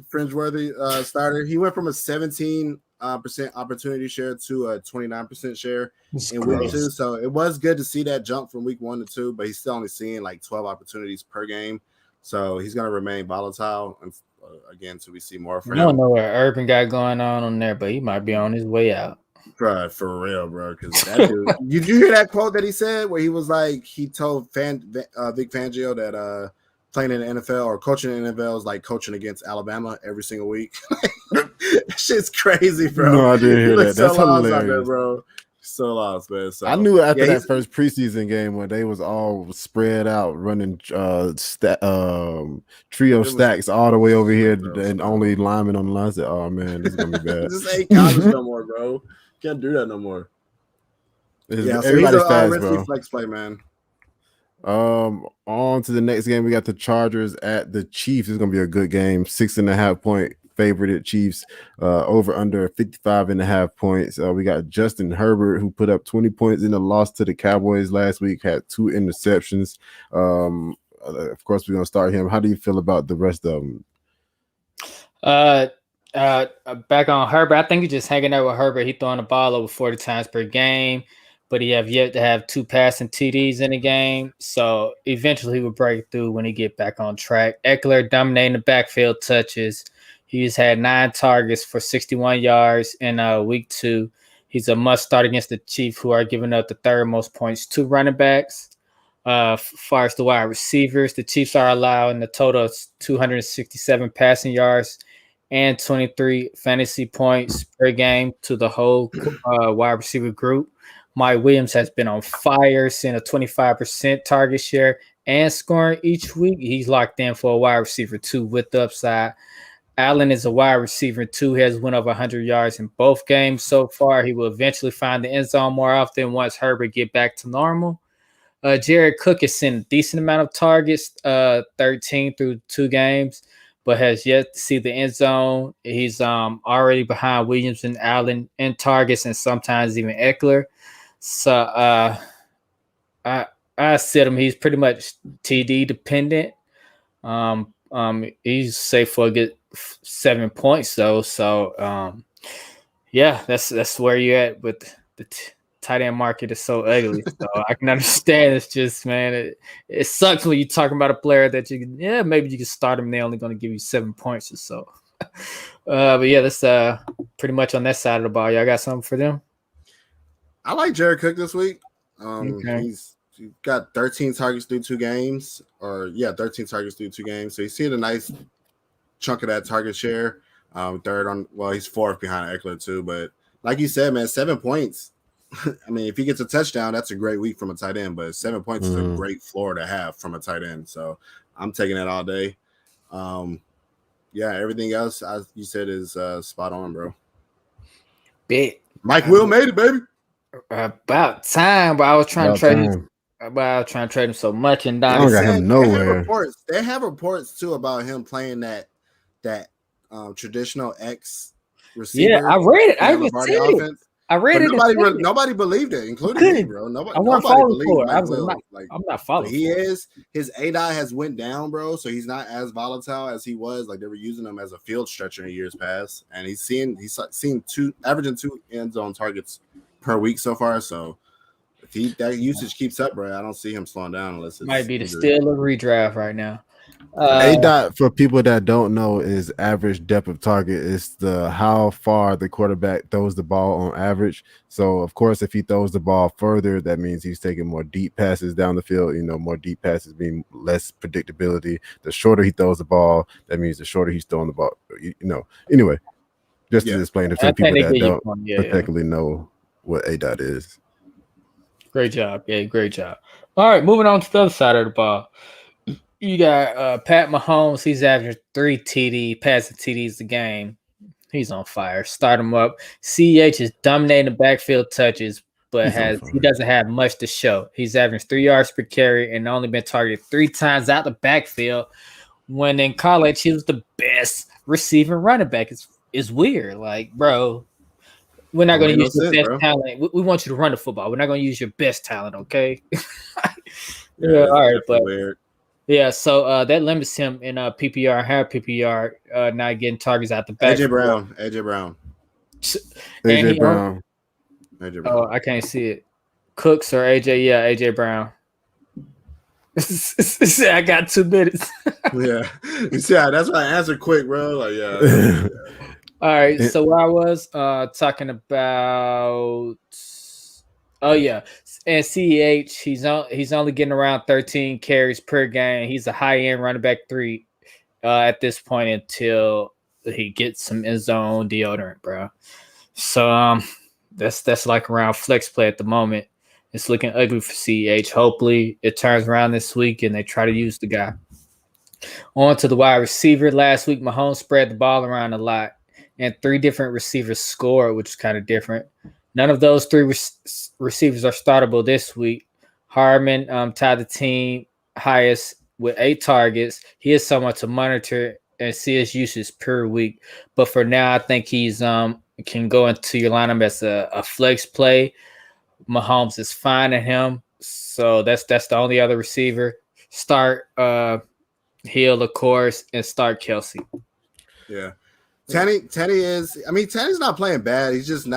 fringe-worthy starter. He went from a 17% opportunity share to a 29% share in week 2. So it was good to see that jump from week 1 to 2, but he's still only seeing like 12 opportunities per game. So he's going to remain volatile again until we see more from him. I don't know what Urban got going on there, but he might be on his way out. Bro, for real, bro. Because that dude, did you hear that quote that he said where he was like, he told Vic Fangio that playing in the NFL or coaching in the NFL is like coaching against Alabama every single week. That shit's crazy, bro. No, I didn't hear that. That's hilarious, out there, bro. So lost, man. So, I knew after that first preseason game when they was all spread out running trio stacks all the way over here and only linemen on the line. I said, "Oh man, this is gonna be bad." This ain't college no more, bro. Can't do that no more. So everybody's fast, bro. Flex play, man. On to the next game. We got the Chargers at the Chiefs. It's gonna be a good game. 6.5 point favorited Chiefs, over under 55.5 points. We got Justin Herbert, who put up 20 points in the loss to the Cowboys last week, had 2 interceptions. Of course, we're gonna start him. How do you feel about the rest of them? Back on Herbert, I think he's just hanging out with Herbert. He's throwing the ball over 40 times per game, but he have yet to have 2 passing TDs in the game. So eventually he will break through when he get back on track. Eckler dominating the backfield touches. He's had 9 targets for 61 yards in week 2. He's a must start against the Chiefs, who are giving up the third most points to running backs. Far as the wide receivers, the Chiefs are allowing a total of 267 passing yards and 23 fantasy points per game to the whole wide receiver group. Mike Williams has been on fire, seeing a 25% target share and scoring each week. He's locked in for a wide receiver 2 with the upside. Allen is a wide receiver 2. He has went over 100 yards in both games so far. He will eventually find the end zone more often once Herbert get back to normal. Jared Cook has seen a decent amount of targets, 13 through 2 games, but has yet to see the end zone. He's already behind Williams and Allen in targets and sometimes even Eckler. So I said him. He's pretty much TD dependent. He's safe for a good 7 points though. So yeah, that's where you're at with the tight end market is so ugly. So I can understand. It's just, man, it sucks when you're talking about a player that maybe you can start him. They're only going to give you 7 points or so. But yeah, that's pretty much on that side of the ball. Y'all got something for them? I like Jared Cook this week. Okay. He's got 13 targets through 2 games, 13 targets through 2 games. So he's seen a nice chunk of that target share. He's 4th behind Eckler too. But like you said, man, 7 points. I mean, if he gets a touchdown, that's a great week from a tight end. But 7 points is a great floor to have from a tight end. So I'm taking that all day. Everything else you said is spot on, bro. Bet. Mike Will made it, baby. About time, but I was trying to trade him. I was trying to trade him so much, and I don't got him nowhere. They have reports too about him playing that traditional X receiver. Yeah, I read it. I even seen it. I read it. Nobody believed it, including me, bro. Nobody believed Mike Will. I'm not following. His ADOT has went down, bro. So he's not as volatile as he was. Like they were using him as a field stretcher in years past, and he's seen averaging 2 end zone targets per week so far. So if that usage keeps up, bro, I don't see him slowing down unless it might be the steal of redraft right now. ADOT, for people that don't know, is average depth of target. It's how far the quarterback throws the ball on average. So of course, if he throws the ball further, that means he's taking more deep passes down the field. More deep passes mean less predictability. The shorter he throws the ball, that means the shorter he's throwing the ball. Anyway, just to explain it to people that don't particularly know what ADOT is. Great job. Yeah, great job. All right, moving on to the other side of the ball. You got Pat Mahomes. He's averaging 3 passing TDs a game. He's on fire. Start him up. CEH is dominating the backfield touches, but he doesn't have much to show. He's averaging 3 yards per carry and only been targeted 3 times out the backfield. When in college, he was the best receiving running back. It's weird. Like, bro, we're not going to use your best talent. We want you to run the football. We're not going to use your best talent, okay? All right, but weird. Yeah, so that limits him in PPR, higher PPR, not getting targets out the back. AJ Brown. Oh, I can't see it. Cooks or AJ? Yeah, AJ Brown. I got 2 minutes. Yeah, you see, that's why I answered quick, bro. Like, yeah. All right, so where I was talking about. Oh yeah, and CEH, he's only getting around 13 carries per game. He's a high end running back 3 at this point until he gets some end zone deodorant, bro. So that's like around flex play at the moment. It's looking ugly for CEH. Hopefully it turns around this week and they try to use the guy. On to the wide receiver. Last week Mahomes spread the ball around a lot, and 3 different receivers scored, which is kind of different. None of those 3 receivers are startable this week. Harmon tied the team highest with 8 targets. He is someone to monitor and see his usage per week. But for now, I think he's can go into your lineup as a flex play. Mahomes is fine at him, so that's the only other receiver. Start Hill, of course, and start Kelsey. Yeah, Tanny's not playing bad. He's just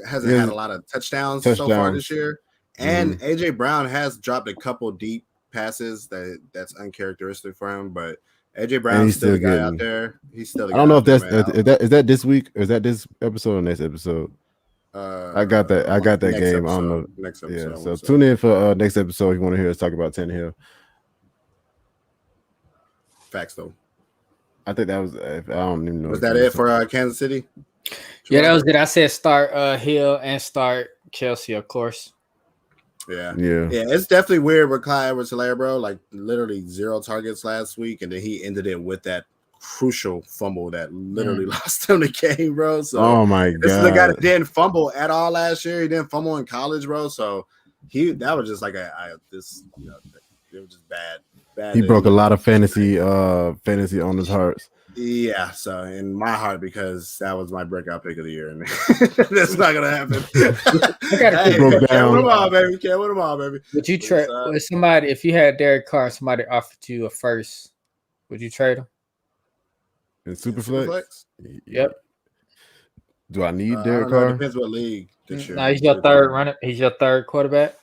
hasn't had a lot of touchdowns so far this year. And AJ Brown has dropped a couple deep passes that's uncharacteristic for him, but AJ Brown's still the guy out there. He's still the guy. I don't know if that's is that this week or is that this episode or next episode? I got that game. Episode, I don't know. Next episode. Yeah, so tune in for next episode if you want to hear us talk about Tannehill. Facts though. I think that was. I don't even know. Was that it for Kansas City? Yeah, that was it. I said start Hill and start Kelsey, of course. Yeah. It's definitely weird with Clyde Edwards-Helaire, bro. Like literally 0 targets last week, and then he ended it with that crucial fumble that literally lost him the game, bro. So, oh my god, this is the guy that didn't fumble at all last year. He didn't fumble in college, bro. So that was just like it was just bad. He broke a lot of fantasy owners' hearts. Yeah, so in my heart, because that was my breakout pick of the year, and that's not gonna happen. Can't win them all, baby. Would you trade with somebody if you had Derek Carr and somebody offered you a first? Would you trade him? In Superflex? Yep. Do I need Derek Carr? It depends what league. No, he's your third runner. He's your third quarterback.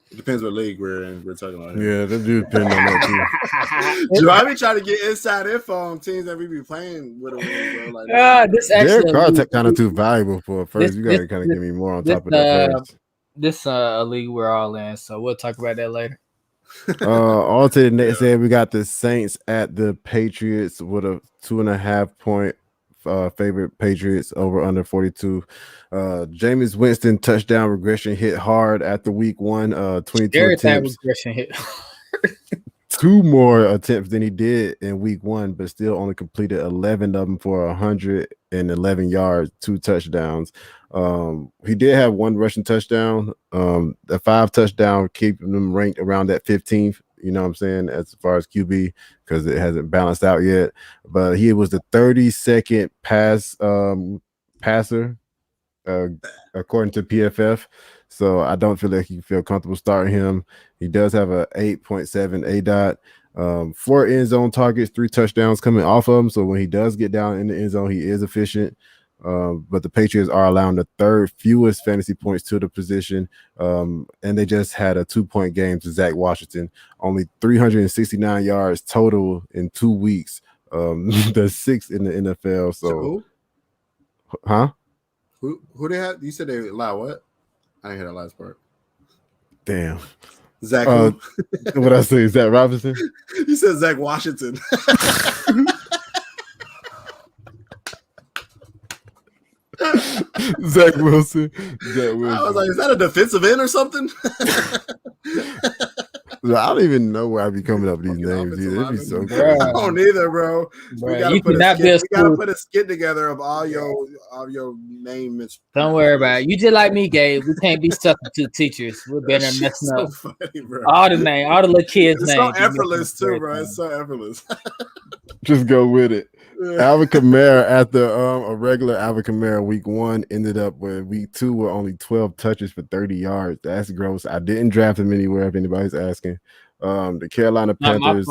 It depends what league we're talking about here. Yeah, that dude depend on that too. I be trying to get inside info on teams that we be playing with them, bro. Like, this actually Derek Carr kind of too valuable for a first. You gotta kind of give me more on top of that first. This a league we're all in, so we'll talk about that later. On to the next day, we got the Saints at the Patriots with a 2.5 point favorite. Patriots over under 42. Jameis Winston touchdown regression hit hard after week 1. 22 attempts. Regression hit. 2 more attempts than he did in week 1, but still only completed 11 of them for 111 yards, 2 touchdowns. He did have 1 rushing touchdown. The 5 touchdown keeping them ranked around that 15th. You know what I'm saying, as far as QB, because it hasn't balanced out yet. But he was the 32nd passer, according to PFF. So I don't feel like you feel comfortable starting him. He does have a 8.7 ADOT, 4 end zone targets, 3 touchdowns coming off of him. So when he does get down in the end zone, he is efficient. But the Patriots are allowing the 3rd fewest fantasy points to the position. And they just had a 2-point game to Zach Washington, only 369 yards total in 2 weeks. The 6th in the NFL. So, who they had? You said they allow what? I didn't hear that last part. Damn. Zach. What I say? Zach Robinson? You said Zach Washington. Zach Wilson. I was like, is that a defensive end or something? I don't even know where I be coming up with these names either. It'd be so good. I don't either, bro. We gotta put a skit together of all your names. Don't worry about it. You just like me, Gabe. We can't be substitute teachers. We're better than messing up. Funny, bro. All the little kids' it's names. So effortless too, bro. It's so effortless. Just go with it. Alvin Kamara after a regular Alvin Kamara week 1 ended up with week 2 with only 12 touches for 30 yards. That's gross. I didn't draft him anywhere if anybody's asking. The Carolina Panthers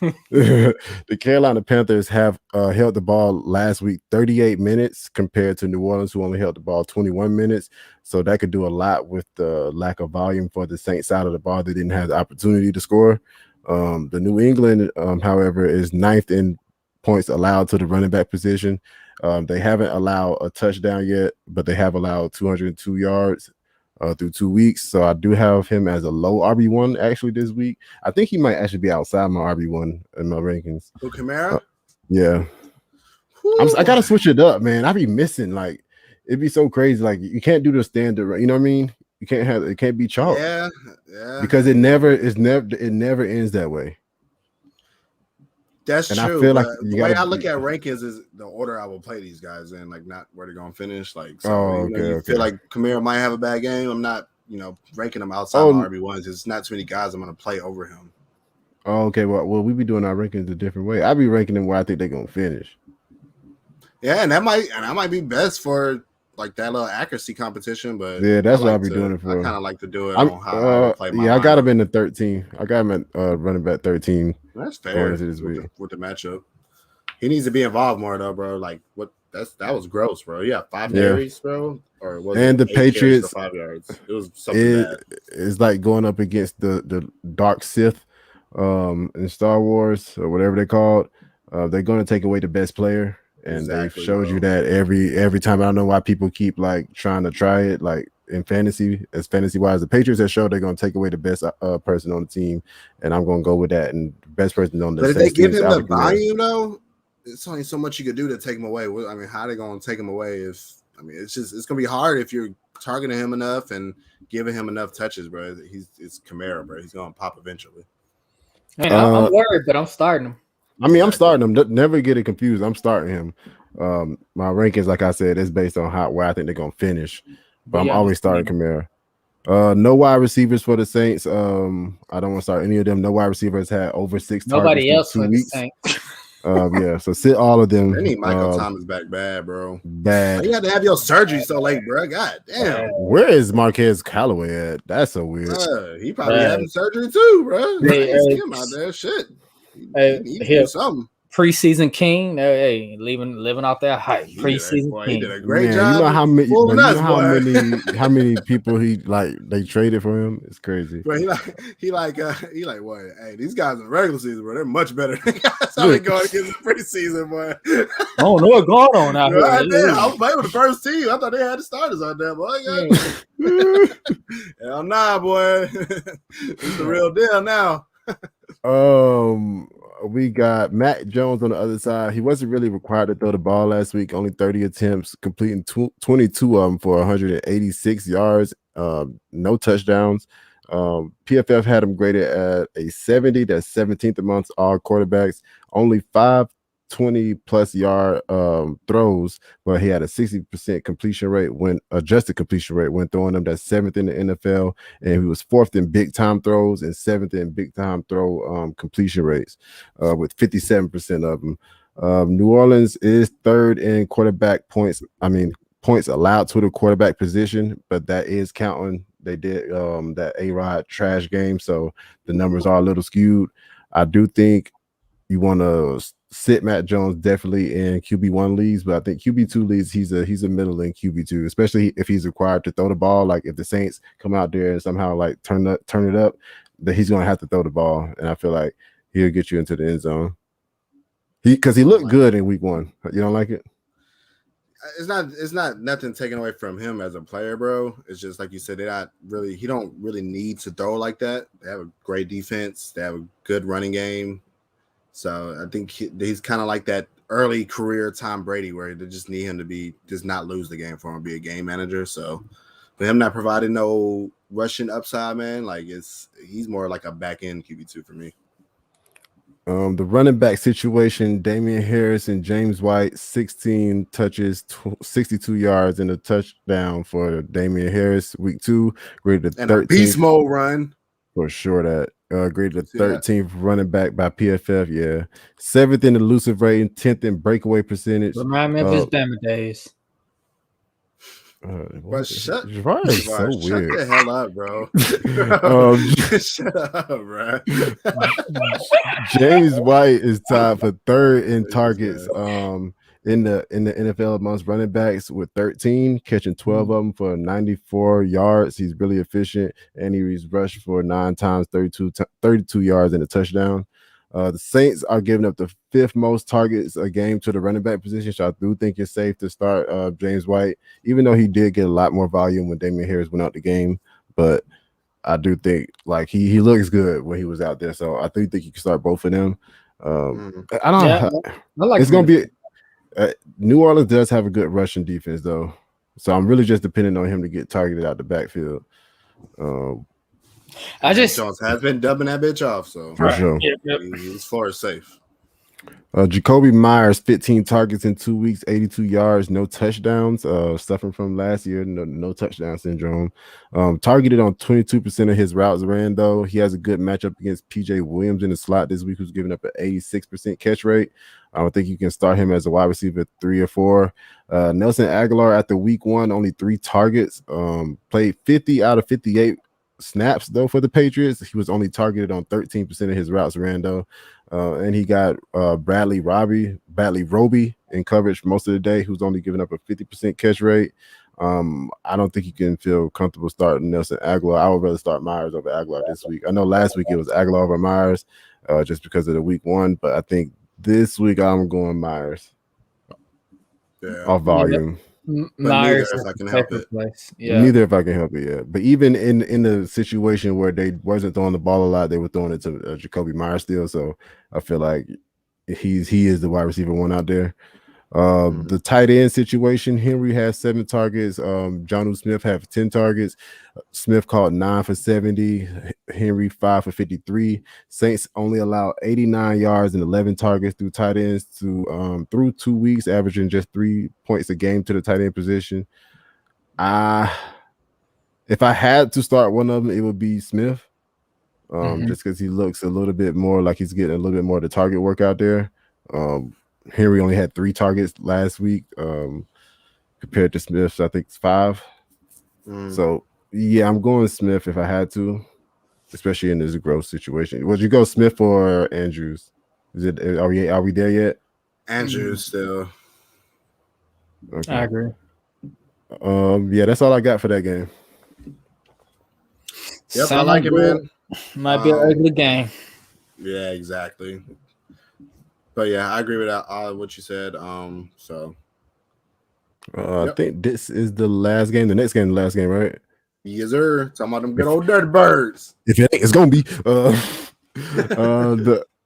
the Carolina Panthers have held the ball last week 38 minutes compared to New Orleans, who only held the ball 21 minutes. So that could do a lot with the lack of volume for the Saints side of the ball. They didn't have the opportunity to score. The New England, however, is 9th in points allowed to the running back position. They haven't allowed a touchdown yet, but they have allowed 202 yards through 2 weeks. So I do have him as a low RB1 actually this week. I think he might actually be outside my RB1 in my rankings. Who, Kamara? Yeah. I gotta switch it up, man. I be missing, like, it'd be so crazy. Like, you can't do the standard, you know what I mean? You can't have it, can't be chalk. Yeah. Because it never ends that way. That's and true. I feel like the way I look at rankings is the order I will play these guys in, like not where they're gonna finish. Like, so you feel like Kamara might have a bad game. I'm not, ranking him outside my RB1s. It's not too many guys I'm gonna play over him. Oh, okay. Well, we be doing our rankings a different way. I be ranking them where I think they're gonna finish. Yeah, and that might be best for like that little accuracy competition. But yeah, that's what I'll be doing it for. I kind of like to do it on how I play my. I got him in the 13. I got him at running back 13. That's fair with the matchup. He needs to be involved more though, bro. Like that was gross, bro. Yeah, 5 carries, bro. Or was and it the Patriots 5 yards? It was something bad. It's like going up against the dark Sith. in Star Wars or whatever they're called, they're going to take away the best player. And they've showed you that every time. I don't know why people keep like trying to try it like in fantasy wise. The Patriots have showed they're going to take away the best person on the team, and I'm going to go with that. And the best person on the but if they give him the volume, Kamara. though, it's only so much you could do to take him away. I mean, how are they going to take him away? It's going to be hard if you're targeting him enough and giving him enough touches, bro. It's Kamara, bro. He's going to pop eventually. Man, I'm worried, but I'm starting him. I mean, I'm starting him. Never get it confused. I'm starting him. My rankings, like I said, is based on where I think they're gonna finish. But I'm always starting Kamara. No wide receivers for the Saints. I don't want to start any of them. No wide receivers had over 6 Nobody targets else in 2 weeks. The Saints. Yeah, so sit all of them. They need Michael Thomas back bad, bro. Bad. You had to have your surgery so late, bro. God damn. Where is Marquez Callaway at? That's so weird. He probably having surgery too, bro. Him out there, shit. He did something. Preseason king, living off that hype. Preseason king. He did a great job. You know how many people they traded for him? It's crazy. Bro, he like what? Hey, these guys in the regular season, bro, they're much better than guys how they going against the preseason, boy. I don't know what's going on out here. I was playing with the first team. I thought they had the starters out there, boy. Hell nah, boy. It's the real deal now. We got Matt Jones on the other side. He wasn't really required to throw the ball last week. Only 30 attempts, completing 22 of them for 186 yards. No touchdowns. PFF had him graded at a 70. That's 17th amongst all quarterbacks. Only 5 20-plus yard throws, but he had a 60% completion rate when adjusted completion rate when throwing them. That's 7th in the NFL, and he was 4th in big time throws and 7th in big time throw completion rates with 57% of them. New Orleans is 3rd in quarterback points. Points allowed to the quarterback position, but that is counting. They did that A-Rod trash game, so the numbers are a little skewed. I do think you want to sit Matt Jones definitely in QB1 leagues, but I think QB2 leagues he's a middle in QB2, especially if he's required to throw the ball. Like if the Saints come out there and somehow like turn it up, that he's gonna have to throw the ball, and I feel like he'll get you into the end zone. Because he looked good in week 1. You don't like it? It's not nothing taken away from him as a player, bro. It's just like you said, he don't really need to throw like that. They have a great defense. They have a good running game. So I think he's kind of like that early career Tom Brady, where they just need him to just not lose the game for him, be a game manager. So for him not providing no rushing upside, man, like he's more like a back end QB2 for me. The running back situation, Damien Harris and James White, 16 touches, 62 yards, and a touchdown for Damien Harris, week 2, graded 13th. And a beast mode run. For sure that. Graded 13th running back by PFF, yeah. 7th in elusive rating, 10th in breakaway percentage. Remind me of his Bama days. Shut so weird. the hell up, bro. Shut up, bro. James White is tied for 3rd in targets in the NFL amongst running backs with 13, catching 12 of them for 94 yards. He's really efficient, and he's rushed for 9 times, 32 yards and a touchdown. The Saints are giving up the 5th most targets a game to the running back position, so I do think it's safe to start James White, even though he did get a lot more volume when Damien Harris went out the game. But I do think like he looks good when he was out there, so I do think you can start both of them. I don't know. It's going to be New Orleans does have a good rushing defense, though, so I'm really just depending on him to get targeted out the backfield. Jones has been dubbing that bitch off, so for sure. He's far safe. Jacoby Myers, 15 targets in 2 weeks, 82 yards, no touchdowns. Suffering from last year, no touchdown syndrome. Targeted on 22% of his routes ran, though. He has a good matchup against PJ Williams in the slot this week, who's giving up an 86% catch rate. I don't think you can start him as a wide receiver 3 or 4. Nelson Aguilar after week 1, only 3 targets. Played 50 out of 58 snaps though for the Patriots. He was only targeted on 13% of his routes ran though, and he got Bradley Roby in coverage most of the day, who's only giving up a 50% catch rate. I don't think you can feel comfortable starting Nelson Aguilar. I would rather start Myers over Aguilar this week. I know last week it was Aguilar over Myers, just because of the week 1, but I think this week I'm going Myers. Yeah. Off volume. Myers if I can help it. Yeah. Neither if I can help it, yeah. But even in the situation where they wasn't throwing the ball a lot, they were throwing it to Jacoby Meyer still. So I feel like he is the wide receiver 1 out there. The tight end situation, Henry has 7 targets. Jonnu Smith have 10 targets. Smith caught 9 for 70. Henry 5 for 53. Saints only allow 89 yards and 11 targets through tight ends through 2 weeks, averaging just 3 points a game to the tight end position. If I had to start one of them, it would be Smith. Just because he looks a little bit more like he's getting a little bit more of the target work out there. Henry only had 3 targets last week, compared to Smith's, I think it's 5. So yeah, I'm going Smith if I had to, especially in this growth situation. Would you go Smith or Andrews? Are we there yet? Andrews still. Okay. I agree. Yeah, that's all I got for that game. Yep, I like it, man. Might be an ugly game. Yeah, exactly. But yeah, I agree with what you said. I think this is the last game. The next game, the last game, right? Yes, sir. Talking about them good old Dirty Birds. If it ain't, it's gonna be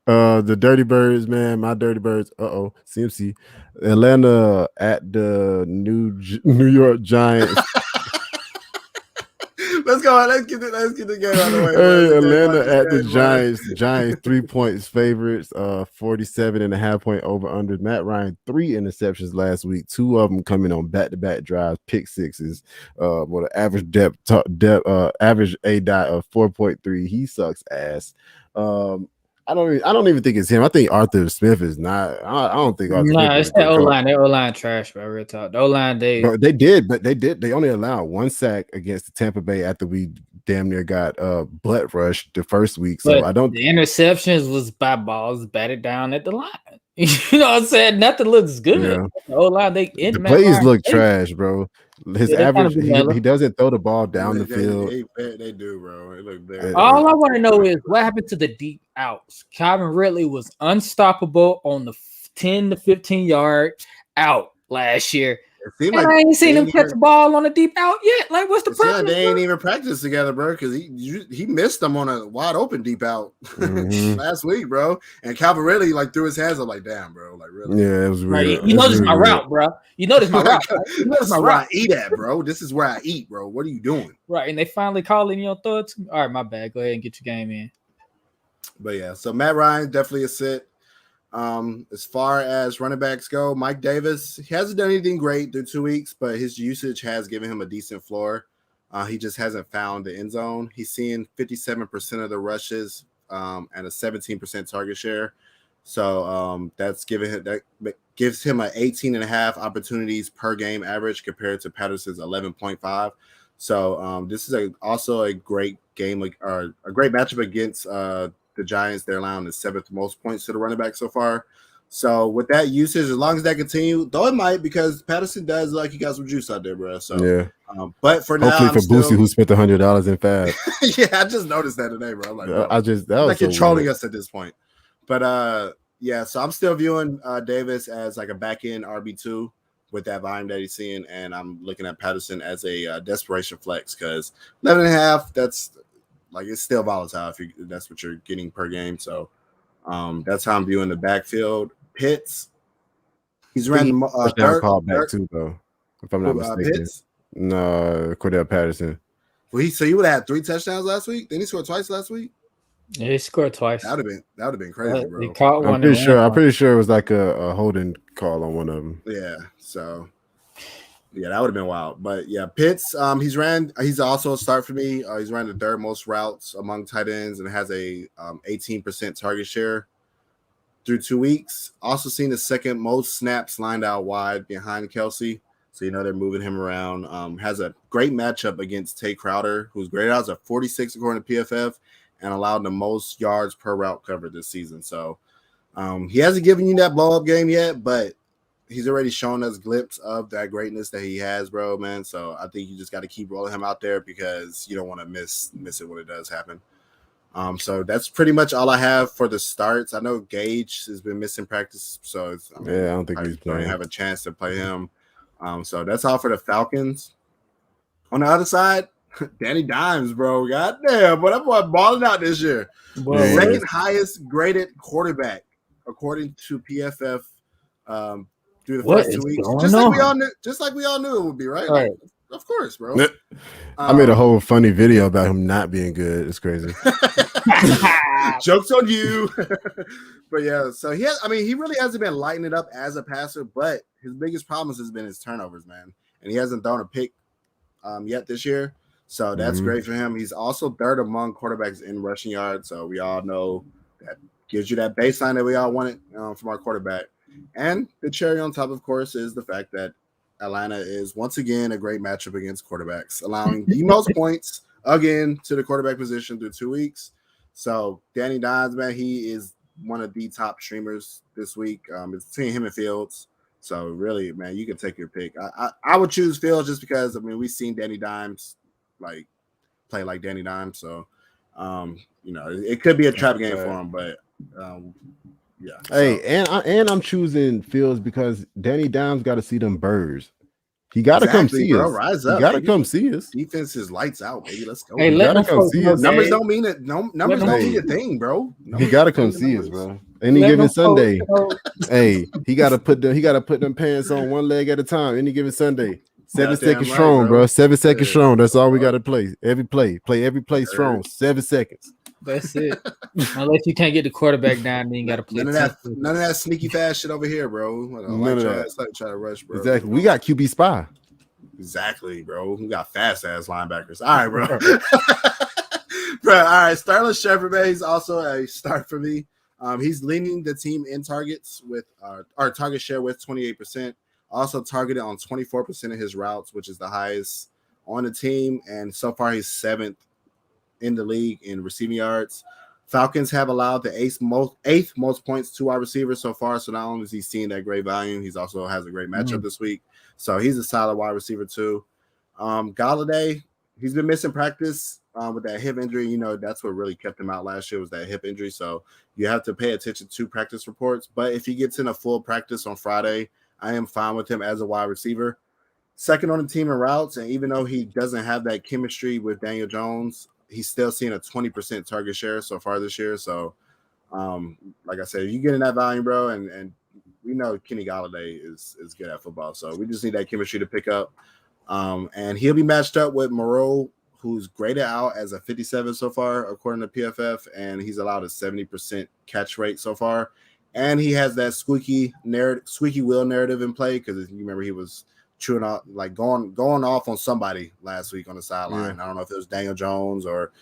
the Dirty Birds, man. My Dirty Birds. CMC. Atlanta at the New York Giants. Let's go. Let's get the game out of the way. Hey, Atlanta at the Giants. Giants 3 points favorites. 47.5 point over under. Matt Ryan 3 interceptions last week. 2 of them coming on back-to-back drives, pick sixes. With an average average A dot of 4.3. He sucks ass. I don't even think it's him. I think Arthur Smith is not. I don't think Arthur Smith. It's that O-line. That O-line trash, bro. Real talk. The O-line, they did. They only allowed 1 sack against the Tampa Bay after we damn near got butt rushed the first week. So I don't. The interceptions was by balls batted down at the line. You know what I'm saying? Nothing looks good. Yeah. The O-line, the plays look trash, bro. His average, he doesn't throw the ball down the field. They do, bro. It look very. All I want to know is what happened to the deep outs. Calvin Ridley was unstoppable on the 10 to 15 yard out last year. And I ain't seen him catch the ball on a deep out yet. Like, what's the problem? They ain't even practiced together, bro, because he missed them on a wide open deep out last week, bro. And Calvin Ridley like threw his hands up, like, damn, bro, like really. Yeah, it was weird. You know this is my route, bro. You know this is my route. Right? You know this is my route. I eat at, bro. This is where I eat, bro. What are you doing? Right, and they finally calling you on throw it to me. All right, my bad. Go ahead and get your game in. But yeah, so Matt Ryan definitely a sit. As far as running backs go, Mike Davis, he hasn't done anything great through 2 weeks, but his usage has given him a decent floor. He just hasn't found the end zone. He's seeing 57% of the rushes and a 17% target share. So that gives him an 18.5 opportunities per game average compared to Patterson's 11.5. So this is also a great game or a great matchup against the Giants. They're allowing the 7th most points to the running back so far. So with that usage, as long as that continues, though it might, because Patterson does like he got some juice out there, bro. So yeah. But for now, hopefully for Boosie, who spent $100 in fab. Yeah, I just noticed that today, bro. I'm like, bro, that was like you're trolling us at this point. But yeah, so I'm still viewing Davis as like a back end RB2 with that volume that he's seeing, and I'm looking at Patterson as a desperation flex because 11.5. That's like it's still volatile if that's what you're getting per game. So that's how I'm viewing the backfield. Pitts, he's ran the third call back too, though. If I'm not mistaken, Pitts? No, Cordell Patterson. Well, so you would have had 3 touchdowns last week. Then he scored twice last week. Yeah, he scored twice. That would have been crazy, bro. He caught one. I'm pretty sure it was like a holding call on one of them. Yeah, so yeah, that would have been wild. But yeah, Pitts, he's also a start for me. He's ran the 3rd most routes among tight ends and has a 18% target share through 2 weeks. Also seen the 2nd most snaps lined out wide behind Kelsey. So they're moving him around. Has a great matchup against Tate Crowder, who's graded out as a 46 according to PFF and allowed the most yards per route covered this season. So he hasn't given you that blow-up game yet, but he's already shown us glimpse of that greatness that he has, bro, man. So I think you just got to keep rolling him out there because you don't want to miss it when it does happen. So that's pretty much all I have for the starts. I know Gage has been missing practice, so I don't think he's going playing. to have a chance to play him. So that's all for the Falcons. On the other side, Danny Dimes, bro. Goddamn, but that boy balling out this year. Well, Second highest graded quarterback according to PFF through the first 2 weeks. Just like we all knew it would be, right? Right. Of course, bro. I made a whole funny video about him not being good. It's crazy. Jokes on you. But yeah, so he really hasn't been lighting it up as a passer, but his biggest problem has been his turnovers, man. And he hasn't thrown a pick yet this year. So that's great for him. He's also third among quarterbacks in rushing yards. So we all know that gives you that baseline that we all wanted from our quarterback. And the cherry on top, of course, is the fact that Atlanta is once again a great matchup against quarterbacks, allowing the most points again to the quarterback position through 2 weeks. So Danny Dimes, man, he is one of the top streamers this week. It's between him and Fields. So really, man, you can take your pick. I would choose Fields just because we've seen Danny Dimes play like Danny Dimes. So it could be a trap game for him, but yeah. Hey, and I'm choosing Fields because Danny Dimes got to see them birds. He got to come see us. Rise up. He got to come see us. Defense is lights out, baby. Let's go. Hey, let him come see us. Numbers don't mean it. No, numbers don't mean a thing, bro. He got to come see us, bro. Any given Sunday. Hey, he got to put them pants on one leg at a time. Any given Sunday. 7 seconds strong, bro. 7 seconds strong. That's all we got to play. Play every play strong. 7 seconds. That's it. Unless you can't get the quarterback down, then you got to play. None of that sneaky fast shit over here, bro. None of that. Try to rush, bro. Exactly. We got QB spy. Exactly, bro. We got fast ass linebackers. All right, bro. Bro, all right. Sterling Shepard, man, he's also a start for me. He's leading the team in targets with our target share with 28%. Also targeted on 24% of his routes, which is the highest on the team. And so far, he's 7th in the league in receiving yards. Falcons have allowed the eighth most points to our receivers so far. So not only is he seeing that great volume, he's also has a great matchup this week. So he's a solid wide receiver too. Galladay, he's been missing practice with that hip injury. That's what really kept him out last year was that hip injury. So you have to pay attention to practice reports. But if he gets in a full practice on Friday, I am fine with him as a wide receiver. Second on the team in routes, and even though he doesn't have that chemistry with Daniel Jones, he's still seeing a 20% target share so far this year. So, like I said, if you get in that volume, bro, and we know Kenny Galladay is good at football, so we just need that chemistry to pick up. And he'll be matched up with Moreau, who's graded out as a 57 so far, according to PFF, and he's allowed a 70% catch rate so far. And he has that squeaky wheel narrative in play because you remember he was chewing out, like going off on somebody last week on the sideline. Yeah. I don't know if it was Daniel Jones or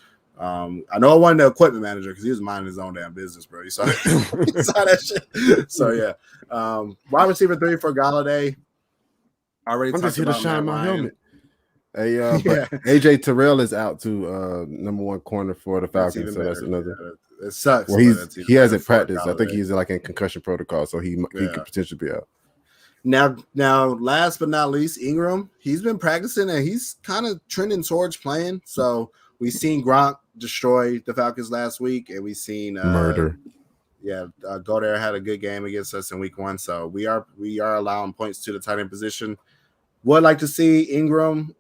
I know it wasn't the equipment manager because he was minding his own damn business, bro. You saw that shit. So yeah, wide receiver 3 for Galladay. Already I'm talked just here to about shine Matt my Ryan. helmet. Hey, but AJ Terrell is out too. Number 1 corner for the Falcons, so that's another. It sucks. Well, he hasn't practiced. I think he's like in concussion protocol, so he could potentially be out. Now, last but not least, Ingram. He's been practicing and he's kind of trending towards playing. So we've seen Gronk destroy the Falcons last week, and we've seen murder. Goddard had a good game against us in week 1. So we are allowing points to the tight end position. Would like to see Ingram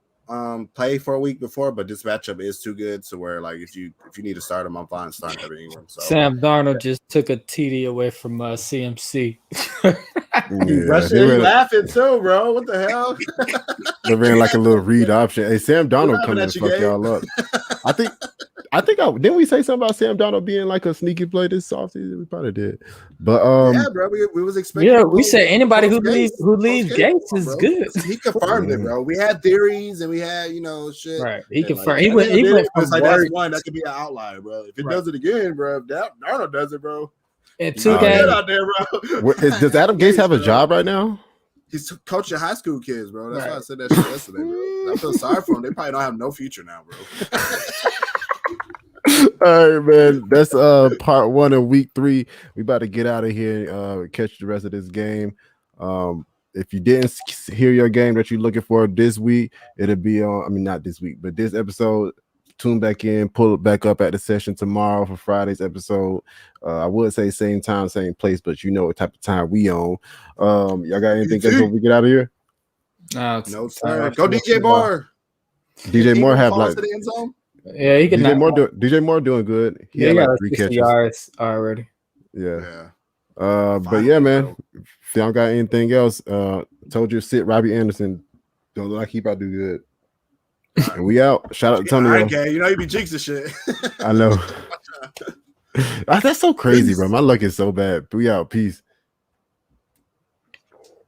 play for a week before, but this matchup is too good. So where like if you need to start him, I'm fine starting every Ingram. So Sam Darnold just took a TD away from CMC. Rushing, laughing too, bro. What the hell? They ran like a little read option. Hey, Sam Darnold coming to fuck y'all up. I think didn't we say something about Sam Darnold being like a sneaky play this offseason? We probably did. But yeah, bro, we was expecting. Yeah, we said anybody who leaves Gates is good. He confirmed it, bro. We had theories and we had shit. Right. He confirmed. Like, he went from like that's one that could be an outlier, bro. If it does it again, bro, if Darnold does it, bro. And 2 games out there, bro. Does Adam Gates have a job right now? He's coaching high school kids, bro. That's why I said that shit yesterday, bro. I feel sorry for him. They probably don't have no future now, bro. All right, man. That's part 1 of week 3. We about to get out of here, catch the rest of this game. if you didn't hear your game that you're looking for this week, it'll be on. I mean, not this week, but this episode. Tune back in, pull it back up at the session tomorrow for Friday's episode. I would say same time, same place, but you know what type of time we on. Y'all got anything else before we get out of here? No, sir. Go DJ Moore. DJ Moore have like the end zone? Yeah, he can. DJ Moore doing good. He had like 3 catches yards already. Yeah. But yeah, man. If y'all got anything else, told you to sit Robbie Anderson. Don't look like he about to do good. And we out. Shout out to Tony. Okay, you know you be jinxing shit. I know. That's so crazy, bro. My luck is so bad. We out. Peace.